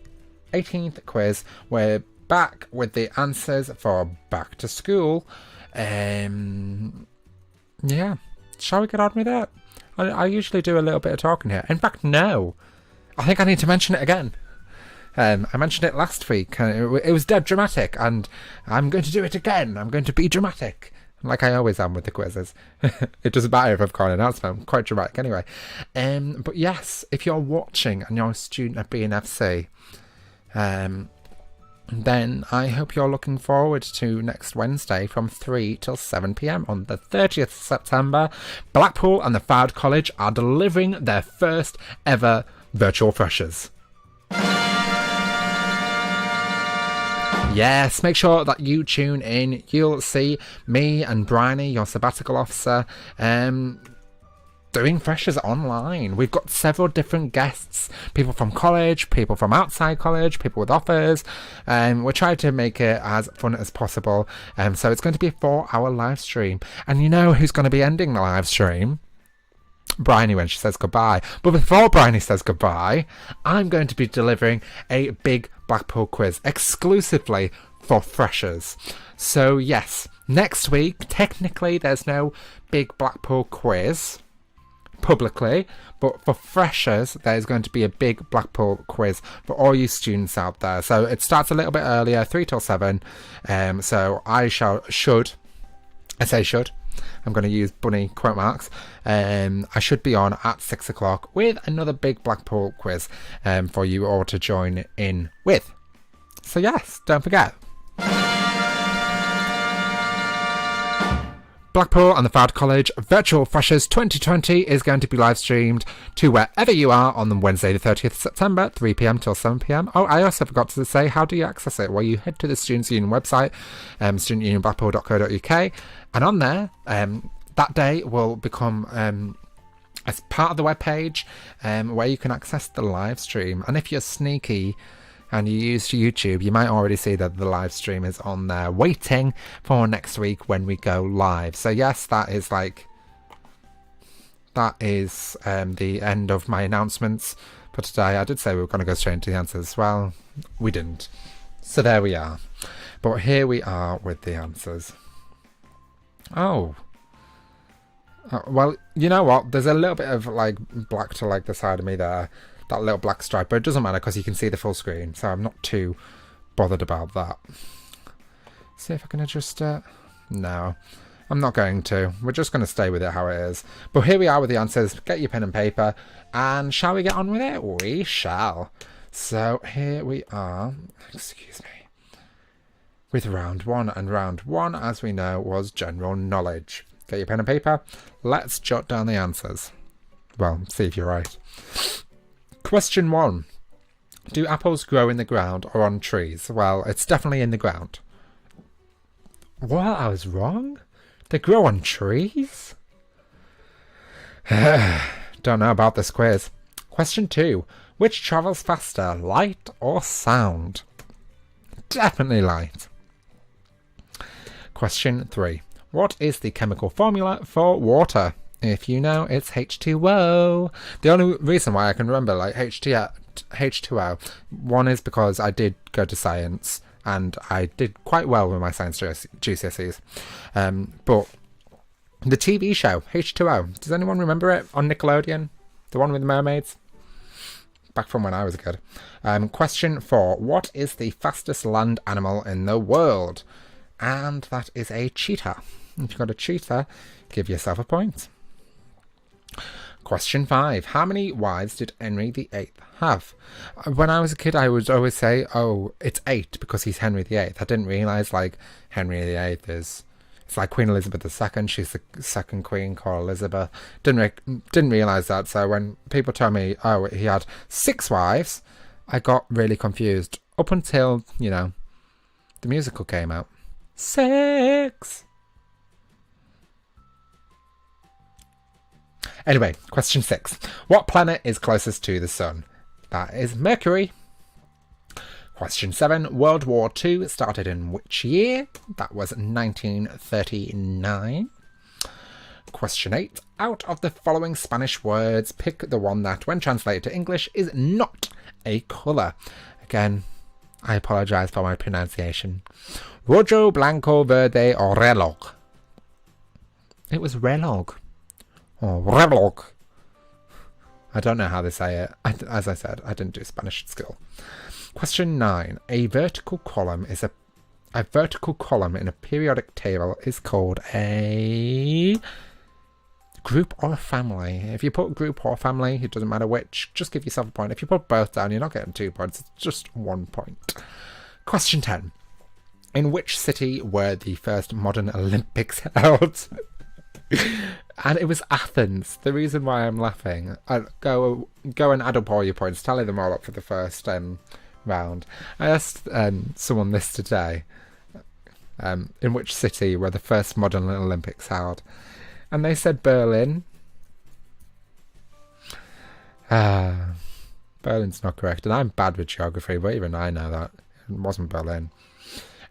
18th quiz. We're back with the answers for back to school. Yeah, shall we get on with it? I usually do a little bit of talking here. In fact, no. I think I need to mention it again. I mentioned it last week, and it was dead dramatic, and I'm going to do it again. I'm going to be dramatic, like I always am with the quizzes. It doesn't matter if I've got an announcement, I'm quite dramatic anyway. But yes, if you're watching and you're a student at B&FC, then I hope you're looking forward to next Wednesday from 3 till 7 p.m. on the 30th of September. Blackpool and the Fylde College are delivering their first ever virtual freshers. Yes, make sure that you tune in. You'll see me and Bryony, your sabbatical officer, doing freshers online. We've got several different guests, people from college, people from outside college, people with offers. We're trying to make it as fun as possible. So it's going to be a 4-hour live stream. And you know who's going to be ending the live stream? Bryony, when she says goodbye. But before Bryony says goodbye, I'm going to be delivering a Big Blackpool quiz exclusively for freshers. So yes, next week, technically there's no Big Blackpool quiz publicly, but for freshers there's going to be a Big Blackpool quiz for all you students out there. So it starts a little bit earlier, 3 till 7. So I should I'm going to use bunny quote marks. I should be on at 6 o'clock with another Big Blackpool quiz for you all to join in with. So yes, don't forget. Blackpool and the Fad College Virtual Freshers 2020 is going to be live streamed to wherever you are on the Wednesday the 30th of September, 3 p.m. till 7 p.m. Oh, I also forgot to say, how do you access it? Well, you head to the Students' Union website, studentunionblackpool.co.uk, and on there, that day will become as part of the webpage where you can access the live stream. And if you're sneaky and you use YouTube, you might already see that the live stream is on there waiting for next week when we go live. So yes, that is the end of my announcements for today. I did say we were going to go straight into the answers. Well, we didn't. So there we are. But here we are with the answers. Oh. Well, you know what? There's a little bit of like black to like the side of me there. That little black stripe, but it doesn't matter because you can see the full screen, so I'm not too bothered about that. See if I can adjust it. No, I'm not going to. We're just going to stay with it how it is. But here we are with the answers. Get your pen and paper, and shall we get on with it? We shall. So here we are. Excuse me. With round one, and round one, as we know, was general knowledge. Get your pen and paper. Let's jot down the answers. Well, see if you're right. Question 1. Do apples grow in the ground or on trees? Well, it's definitely in the ground. What? I was wrong? They grow on trees? Don't know about this quiz. Question 2. Which travels faster, light or sound? Definitely light. Question 3. What is the chemical formula for water? If you know, it's H2O. The only reason why I can remember like H2O, one is because I did go to science and I did quite well with my science GCSEs. But the TV show H2O, does anyone remember it on Nickelodeon? The one with the mermaids? Back from when I was a kid. Question 4. What is the fastest land animal in the world? And that is a cheetah. If you've got a cheetah, give yourself a point. Question 5. How many wives did Henry VIII have? When I was a kid, I would always say, oh, it's 8 because he's Henry VIII. I didn't realise, like, Henry VIII is... It's like Queen Elizabeth II. She's the second queen called Elizabeth. Didn't realise that. So when people tell me, oh, he had 6 wives, I got really confused. Up until, you know, the musical came out. 6! Anyway, question 6. What planet is closest to the sun? That is Mercury. Question 7. World War II started in which year? That was 1939. Question 8. Out of the following Spanish words, pick the one that, when translated to English, is not a colour. Again, I apologise for my pronunciation. Rojo, blanco, verde, or reloj? It was reloj. Or reloj. I don't know how they say it. As I said, I didn't do Spanish at school. Question 9. A vertical column in a periodic table is called a group or a family. If you put group or family, it doesn't matter which, just give yourself a point. If you put both down, you're not getting 2 points, it's just 1 point. Question 10. In which city were the first modern Olympics held? And it was Athens. The reason why I'm laughing, go and add up all your points, tally them all up for the first round. I asked someone this today. In which city were the first modern Olympics held? And they said Berlin. Berlin's not correct, and I'm bad with geography, but even I know that it wasn't Berlin.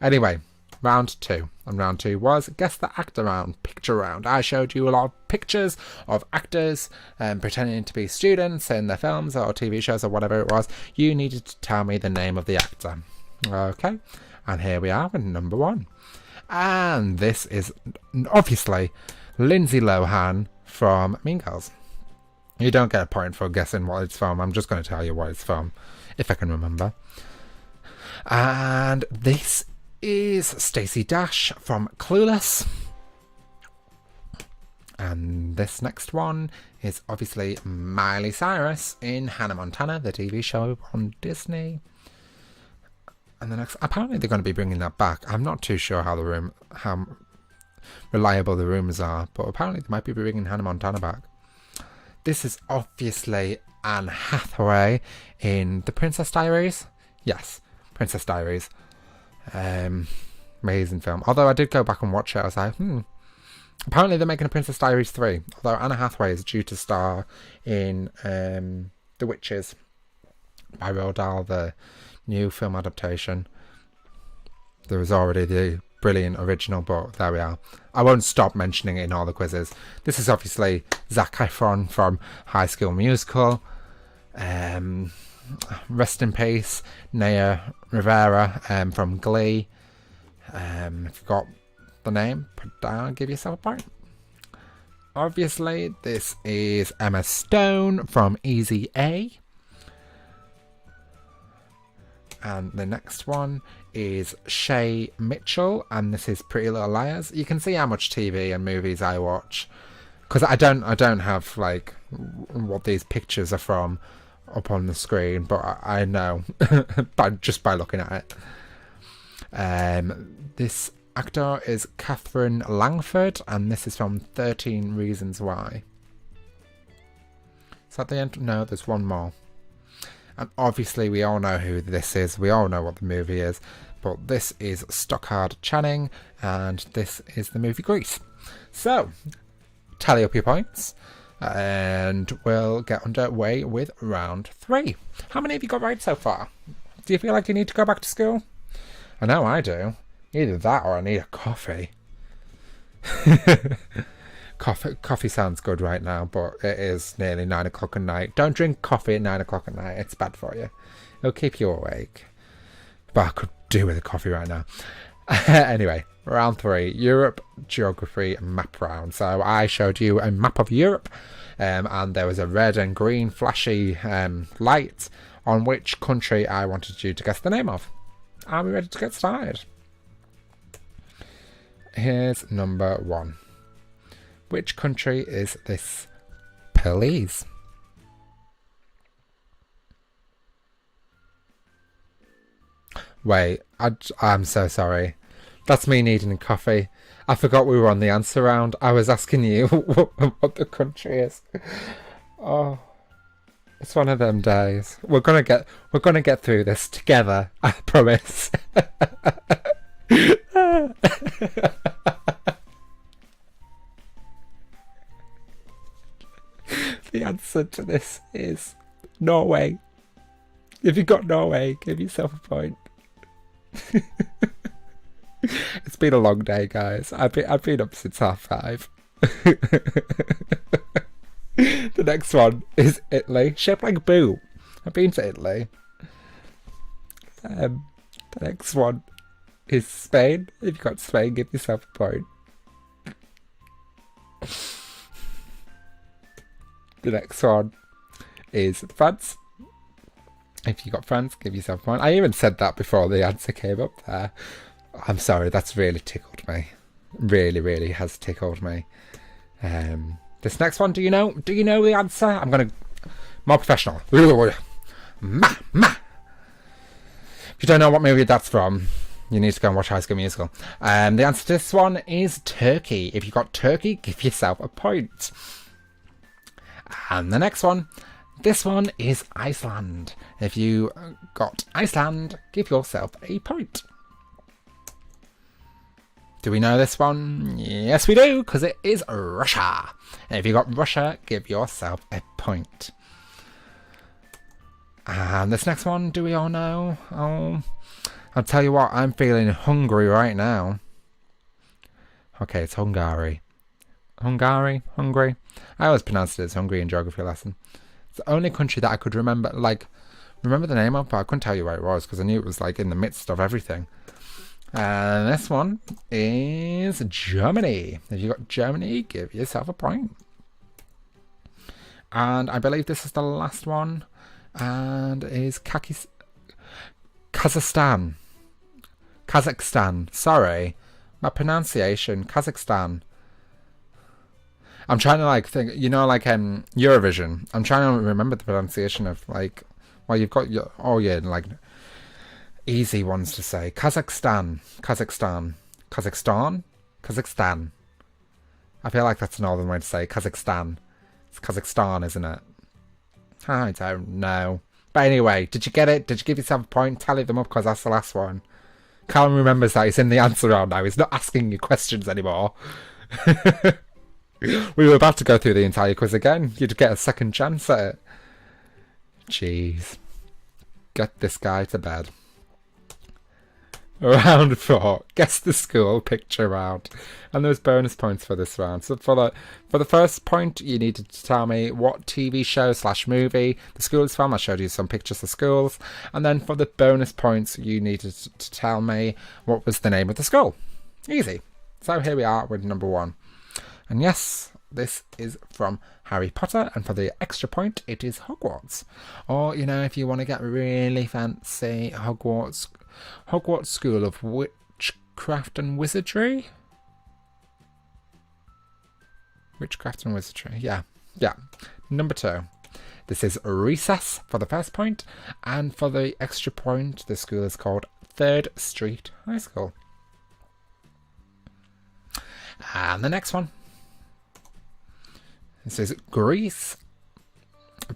Anyway, round 2. And round 2 was Guess the Actor Round, Picture Round. I showed you a lot of pictures of actors pretending to be students in their films or TV shows or whatever it was. You needed to tell me the name of the actor. Okay, and here we are with number 1. And this is obviously Lindsay Lohan from Mean Girls. You don't get a point for guessing what it's from. I'm just going to tell you what it's from, if I can remember. And this is Stacey Dash from Clueless. And this next one is obviously Miley Cyrus in Hannah Montana, the TV show on Disney. And the next, apparently they're going to be bringing that back. I'm not too sure how reliable the rumours are, but apparently they might be bringing Hannah Montana back. This is obviously Anne Hathaway in The Princess Diaries. Yes, Princess Diaries. Amazing film. Although I did go back and watch it, I was like, Apparently they're making a Princess Diaries 3. Although Anne Hathaway is due to star in The Witches by Roald Dahl, the new film adaptation. There was already the brilliant original, but there we are. I won't stop mentioning it in all the quizzes. This is obviously Zac Efron from High School Musical. Rest in peace, Naya Rivera from Glee. Forgot the name, put down, give yourself a point. Obviously, this is Emma Stone from Easy A. And the next one is Shay Mitchell, and this is Pretty Little Liars. You can see how much TV and movies I watch, because I don't have like what these pictures are from up on the screen, but I know just by looking at it. This actor is Catherine Langford, and this is from 13 Reasons Why. Is that the end? No, there's one more. And obviously we all know who this is. We all know what the movie is. But this is Stockard Channing, and this is the movie Grease. So, tally up your points, and we'll get underway with round 3. How many have you got right so far? Do you feel like you need to go back to school? I know I do. Either that or I need a coffee. Coffee sounds good right now, but it is nearly 9 o'clock at night. Don't drink coffee at 9 o'clock at night. It's bad for you. It'll keep you awake. But I could do with a coffee right now. Anyway, round 3. Europe Geography Map Round. So I showed you a map of Europe, and there was a red and green flashy light on which country I wanted you to guess the name of. Are we ready to get started? Here's number 1. Which country is this, please? Wait, I'm so sorry. That's me needing a coffee. I forgot we were on the answer round. I was asking you what the country is. Oh, it's one of them days. We're gonna get through this together. I promise. The answer to this is Norway. If you got Norway, give yourself a point. It's been a long day, guys. I've been up since 5:30. The next one is Italy, shaped like a boo. I've been to Italy. The next one is Spain. If you got Spain, give yourself a point. The next one is France. If you got France, give yourself a point. I even said that before the answer came up there. I'm sorry, that's really tickled me. Really, really has tickled me. This next one, do you know the answer? I'm going to... More professional. If you don't know what movie that's from, you need to go and watch High School Musical. The answer to this one is Turkey. If you got Turkey, give yourself a point. And the next one, this one is Iceland. If you got Iceland, give yourself a point. Do we know this one? Yes, we do, because it is Russia. And if you got Russia, give yourself a point. And this next one, do we all know? Oh, I'll tell you what, I'm feeling hungry right now. Okay, it's Hungary. Hungary? Hungry? I always pronounced it as Hungary in geography lesson. It's the only country that I could remember the name of, but I couldn't tell you where it was because I knew it was like in the midst of everything. And this one is Germany. If you got Germany, give yourself a point. And I believe this is the last one, and is Kazakhstan. Kazakhstan. Sorry, my pronunciation. Kazakhstan. I'm trying to think, Eurovision. I'm trying to remember the pronunciation of you've got your easy ones to say. Kazakhstan. I feel like that's a northern way to say Kazakhstan. It's Kazakhstan, isn't it? I don't know. But anyway, did you get it? Did you give yourself a point? Tally them up because that's the last one. Callum remembers that he's in the answer round now. He's not asking you questions anymore. We were about to go through the entire quiz again. You'd get a second chance at it. Jeez. Get this guy to bed. Round 4. Guess the school picture round. And there's bonus points for this round. So for the first point, you needed to tell me what TV show / movie the school is from. I showed you some pictures of schools. And then for the bonus points, you needed to tell me what was the name of the school. Easy. So here we are with number 1. And yes, this is from Harry Potter, and for the extra point, it is Hogwarts. Or, if you want to get really fancy, Hogwarts School of Witchcraft and Wizardry? Witchcraft and Wizardry, yeah. Number 2. This is Recess for the first point, and for the extra point, the school is called 3rd Street High School. And the next one. This is Greece.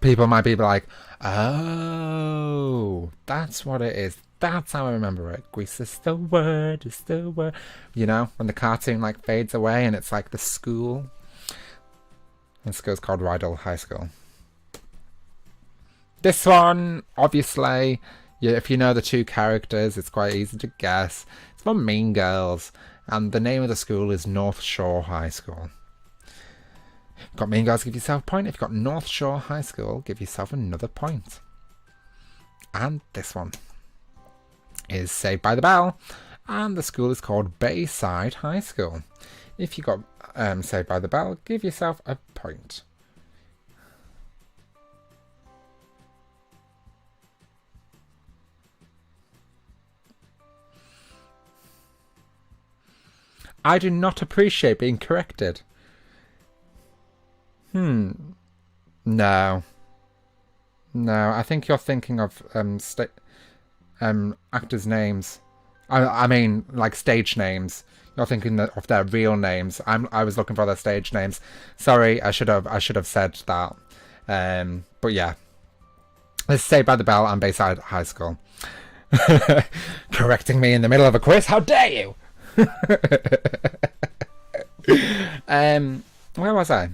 People might be like, oh, that's what it is. That's how I remember it. Greece is the word, when the cartoon fades away and it's the school. The school's called Rydal High School. This one, obviously, if you know the 2 characters, it's quite easy to guess. It's from Mean Girls, and the name of the school is North Shore High School. Got Mean Girls, give yourself a point. If you've got North Shore High School, give yourself another point. And this one is Saved by the Bell, and the school is called Bayside High School. If you got Saved by the Bell, give yourself a point. I do not appreciate being corrected. No, I think you're thinking of actors' names. I mean, stage names. You're thinking of their real names. I was looking for their stage names. Sorry, I should have said that. But yeah, let's Saved by the Bell and Bayside High School. Correcting me in the middle of a quiz? How dare you! Where was I?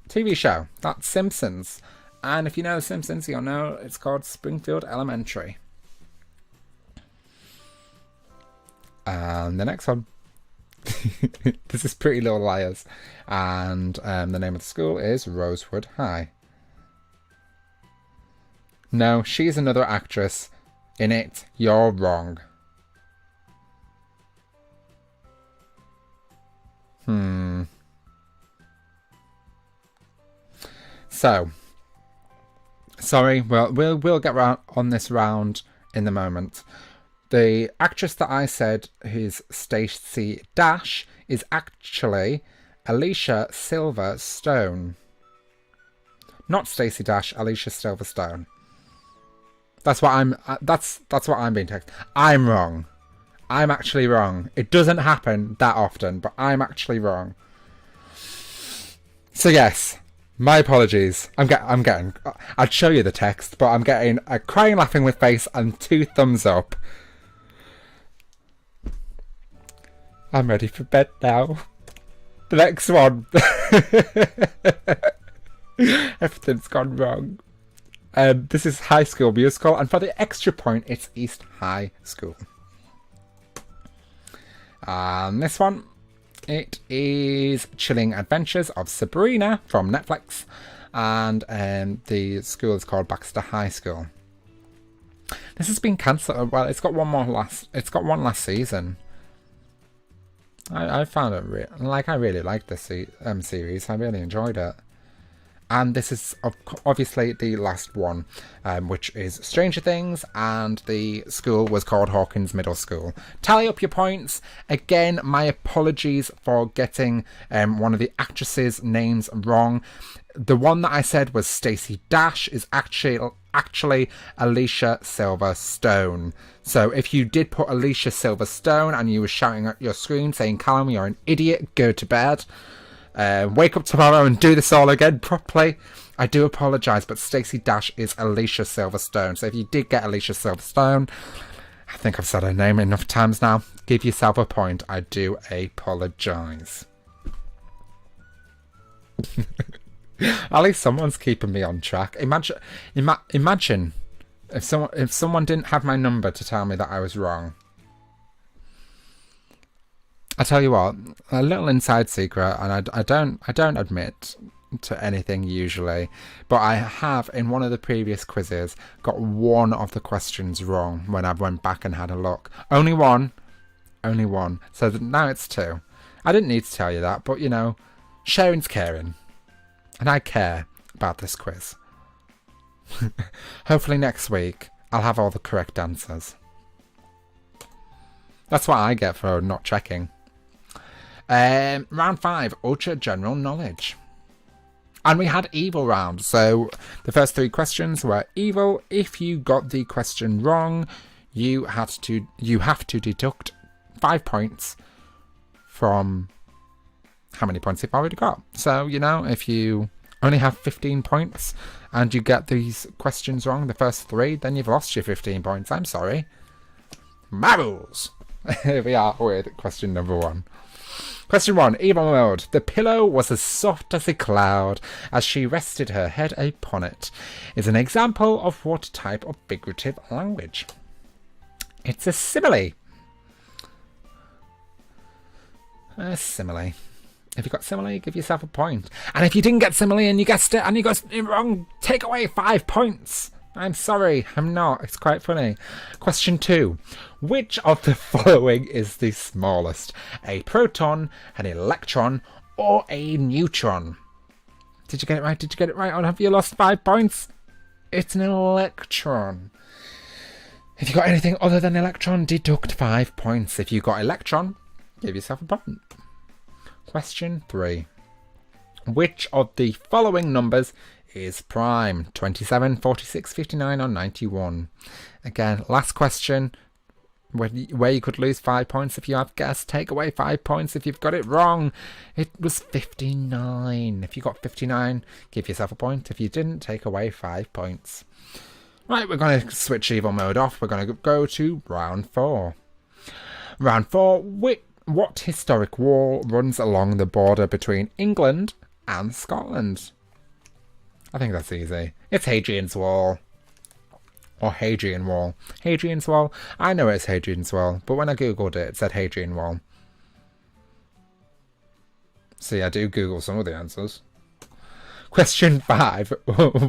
TV show. That's Simpsons. And if you know Simpsons, you'll know it's called Springfield Elementary. And the next one. This is Pretty Little Liars. And the name of the school is Rosewood High. No, she's another actress in it. You're wrong. So, sorry, we'll get on this round in a moment. The actress that I said, who's Stacey Dash, is actually Alicia Silverstone. Not Stacey Dash, Alicia Silverstone. That's what I'm. That's what I'm being texted. I'm wrong. I'm actually wrong. It doesn't happen that often, but I'm actually wrong. So yes, My apologies. I'm getting. I'd show you the text, but I'm getting a crying, laughing with face and 2 thumbs up. I'm ready for bed now. The next one. Everything's gone wrong. This is High School Musical, and for the extra point, it's East High School. This one, it is Chilling Adventures of Sabrina from Netflix, and the school is called Baxter High School. This has been cancelled. Well, it's got one last season. I found it I really liked this series. I really enjoyed it. And this is obviously the last one, which is Stranger Things, and the school was called Hawkins Middle School. Tally up your points. Again, my apologies for getting one of the actresses' names wrong. The one that I said was Stacey Dash is actually Alicia Silverstone. So if you did put Alicia Silverstone and you were shouting at your screen saying, "Callum, you're an idiot, go to bed. Wake up tomorrow and do this all again properly," I do apologise, but Stacey Dash is Alicia Silverstone. So if you did get Alicia Silverstone, I think I've said her name enough times now, give yourself a point. I do apologise. At least someone's keeping me on track. Imagine if someone didn't have my number to tell me that I was wrong. I tell you what, a little inside secret, and I don't admit to anything usually, but I have in one of the previous quizzes got one of the questions wrong when I went back and had a look. Only one. So now it's 2. I didn't need to tell you that, but you know, sharing's caring, and I care about this quiz. Hopefully next week I'll have all the correct answers. That's what I get for not checking. Round 5, Ultra General Knowledge. And we had evil round. So the first 3 questions were evil. If you got the question wrong, you have to deduct 5 points from how many points you've already got. So, you know, if you only have 15 points and you get these questions wrong, the first 3, then you've lost your 15 points. I'm sorry. Marbles. Here we are with question number 1. Question 1, evil mode. The pillow was as soft as a cloud as she rested her head upon it. Is an example of what type of figurative language? It's a simile. A simile. If you got simile, give yourself a point. And if you didn't get simile and you guessed it and you got it wrong, take away 5 points. I'm sorry, I'm not. It's quite funny. Question 2. Which of the following is the smallest? A proton, an electron, or a neutron? Did you get it right? Did you get it right? Or have you lost 5 points? It's an electron. If you got anything other than electron, deduct 5 points. If you got electron, give yourself a point. Question 3. Which of the following numbers is prime? 27, 46, 59 or 91? Again, last question where you could lose 5 points if you have guessed. Take away 5 points if you've got it wrong. It was 59. If you got 59, give yourself a point. If you didn't, take away 5 points. Right, we're going to switch evil mode off. We're going to go to round 4. Round 4, what historic wall runs along the border between England and Scotland? I think that's easy. It's Hadrian's Wall. Or Hadrian Wall. Hadrian's Wall. I know it's Hadrian's Wall, but when I googled it, it said Hadrian Wall. See, I do Google some of the answers. Question 5.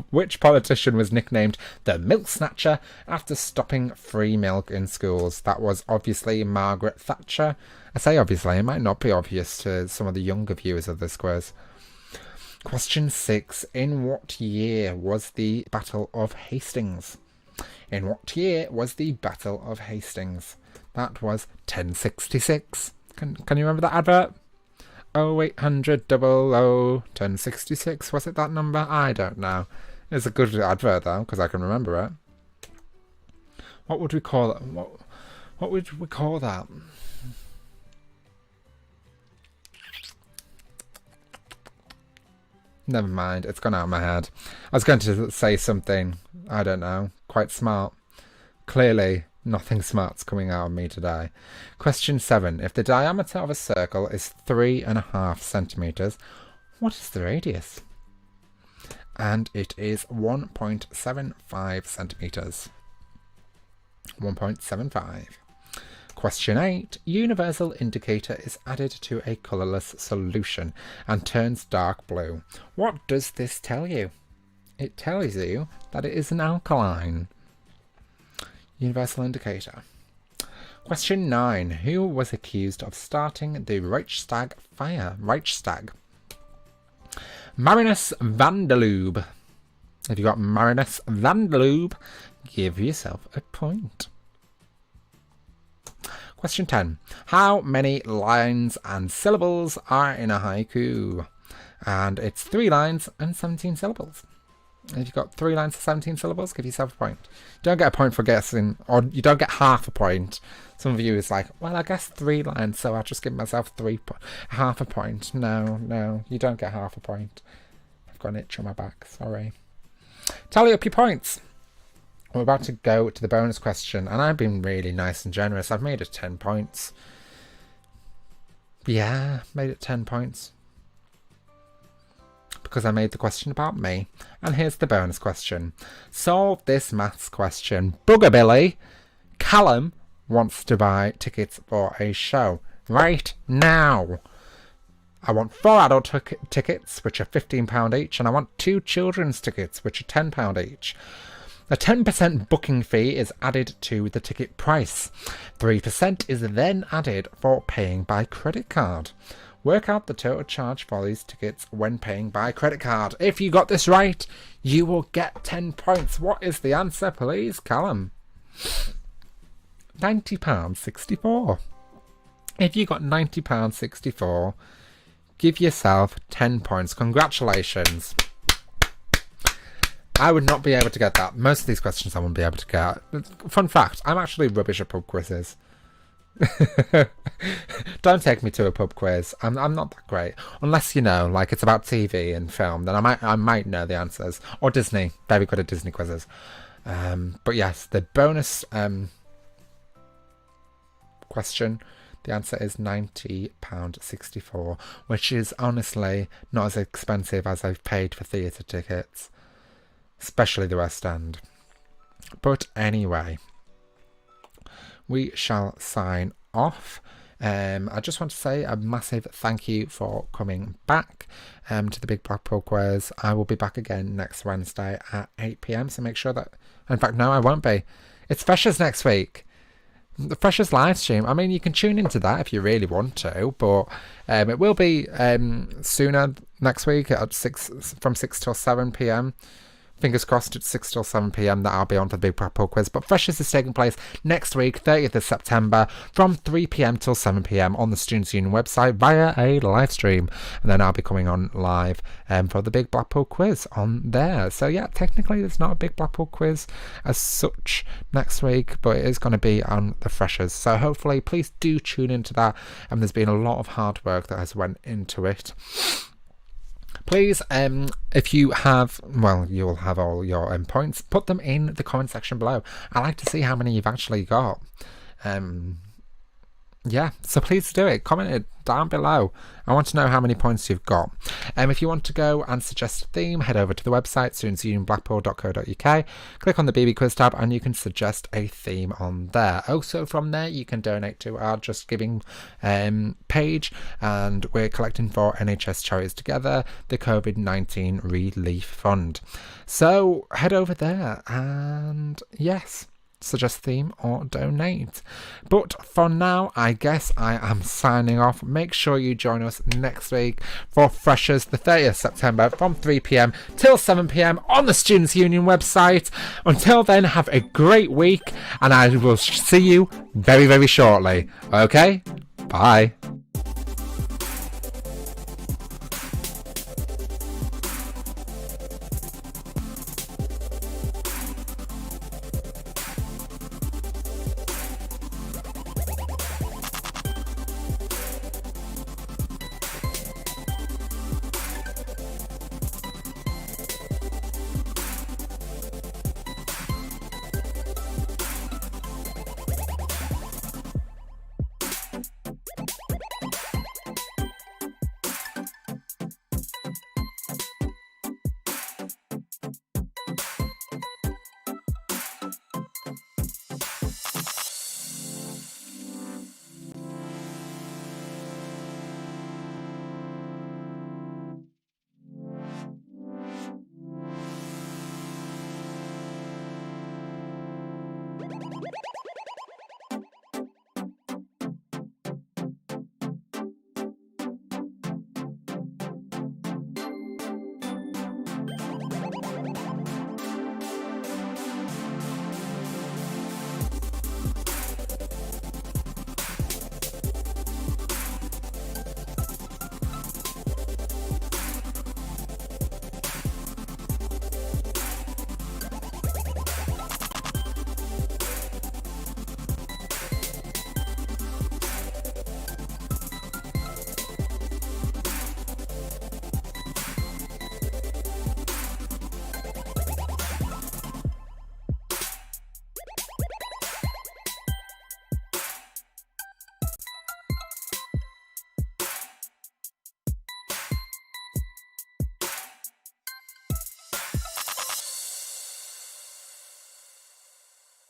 Which politician was nicknamed the Milk Snatcher after stopping free milk in schools? That was obviously Margaret Thatcher. I say obviously, it might not be obvious to some of the younger viewers of this quiz. Question 6. In what year was the Battle of Hastings? In what year was the Battle of Hastings? That was 1066. Can you remember that advert? 0800 00 1066. Was it that number? I don't know. It's a good advert though, because I can remember it. What would we call it? What would we call that? Never mind, it's gone out of my head. I was going to say something, I don't know, quite smart. Clearly, nothing smart's coming out of me today. Question 7. If the diameter of a circle is 3.5 centimetres, what is the radius? And it is 1.75 centimetres. 1.75. Question 8. Universal indicator is added to a colourless solution and turns dark blue. What does this tell you? It tells you that it is an alkaline. Universal indicator. Question 9. Who was accused of starting the Reichstag fire? Reichstag. Marinus van der Lubbe. If you got Marinus van der Lubbe, give yourself a point. Question 10. How many lines and syllables are in a haiku? And it's 3 lines and 17 syllables. If you've got 3 lines and 17 syllables, give yourself a point. You don't get a point for guessing, or you don't get half a point. Some of you is like, well, I guess 3 lines, so I'll just give myself half a point. No, you don't get half a point. I've got an itch on my back, sorry. Tally up your points. We're about to go to the bonus question, and I've been really nice and generous. I've made it 10 points. Yeah, made it 10 points. Because I made the question about me. And here's the bonus question. Solve this maths question. Bugger Billy, Callum wants to buy tickets for a show right now. I want 4 adult tickets, which are £15 each, and I want 2 children's tickets, which are £10 each. A 10% booking fee is added to the ticket price. 3% is then added for paying by credit card. Work out the total charge for these tickets when paying by credit card. If you got this right, you will get 10 points. What is the answer, please, Callum? £90.64. If you got £90.64, give yourself 10 points. Congratulations. I would not be able to get that. Most of these questions I wouldn't be able to get. Fun fact, I'm actually rubbish at pub quizzes. Don't take me to a pub quiz. I'm not that great. Unless, you know, like it's about TV and film, then I might know the answers. Or Disney. Very good at Disney quizzes. But yes, the bonus question, the answer is £90.64, which is honestly not as expensive as I've paid for theatre tickets. Especially the West End. But anyway, we shall sign off. I just want to say a massive thank you for coming back to the Big Blackpool Quiz. I will be back again next Wednesday at 8 p.m. So make sure that... In fact, no, I won't be. It's Freshers next week. The Freshers live stream. I mean, you can tune into that if you really want to, but it will be sooner next week at from 6 till 7 p.m. Fingers crossed at 6 till 7 p.m. that I'll be on for the Big Blackpool Quiz. But Freshers is taking place next week, 30th of September, from 3 p.m. till 7 p.m. on the Students' Union website via a live stream. And then I'll be coming on live for the Big Blackpool Quiz on there. So yeah, technically there's not a Big Blackpool Quiz as such next week, but it is going to be on the Freshers. So hopefully, please do tune into that. And there's been a lot of hard work that has went into it. Please, if you have, well, you'll have all your points, put them in the comment section below. I like to see how many you've actually got. Yeah, so please do it. Comment it down below. I want to know how many points you've got. If you want to go and suggest a theme, head over to the website, studentsunionblackpool.co.uk. Click on the BB Quiz tab and you can suggest a theme on there. Also from there, you can donate to our Just Giving page, and we're collecting for NHS Charities Together, the COVID-19 Relief Fund. So head over there and yes, suggest theme or donate. But for now, I guess I am signing off. Make sure you join us next week for Freshers, the 30th September, from 3 p.m. till 7 p.m. on the Students' Union website. Until then, have a great week, and I will see you very, very shortly. Okay? Bye.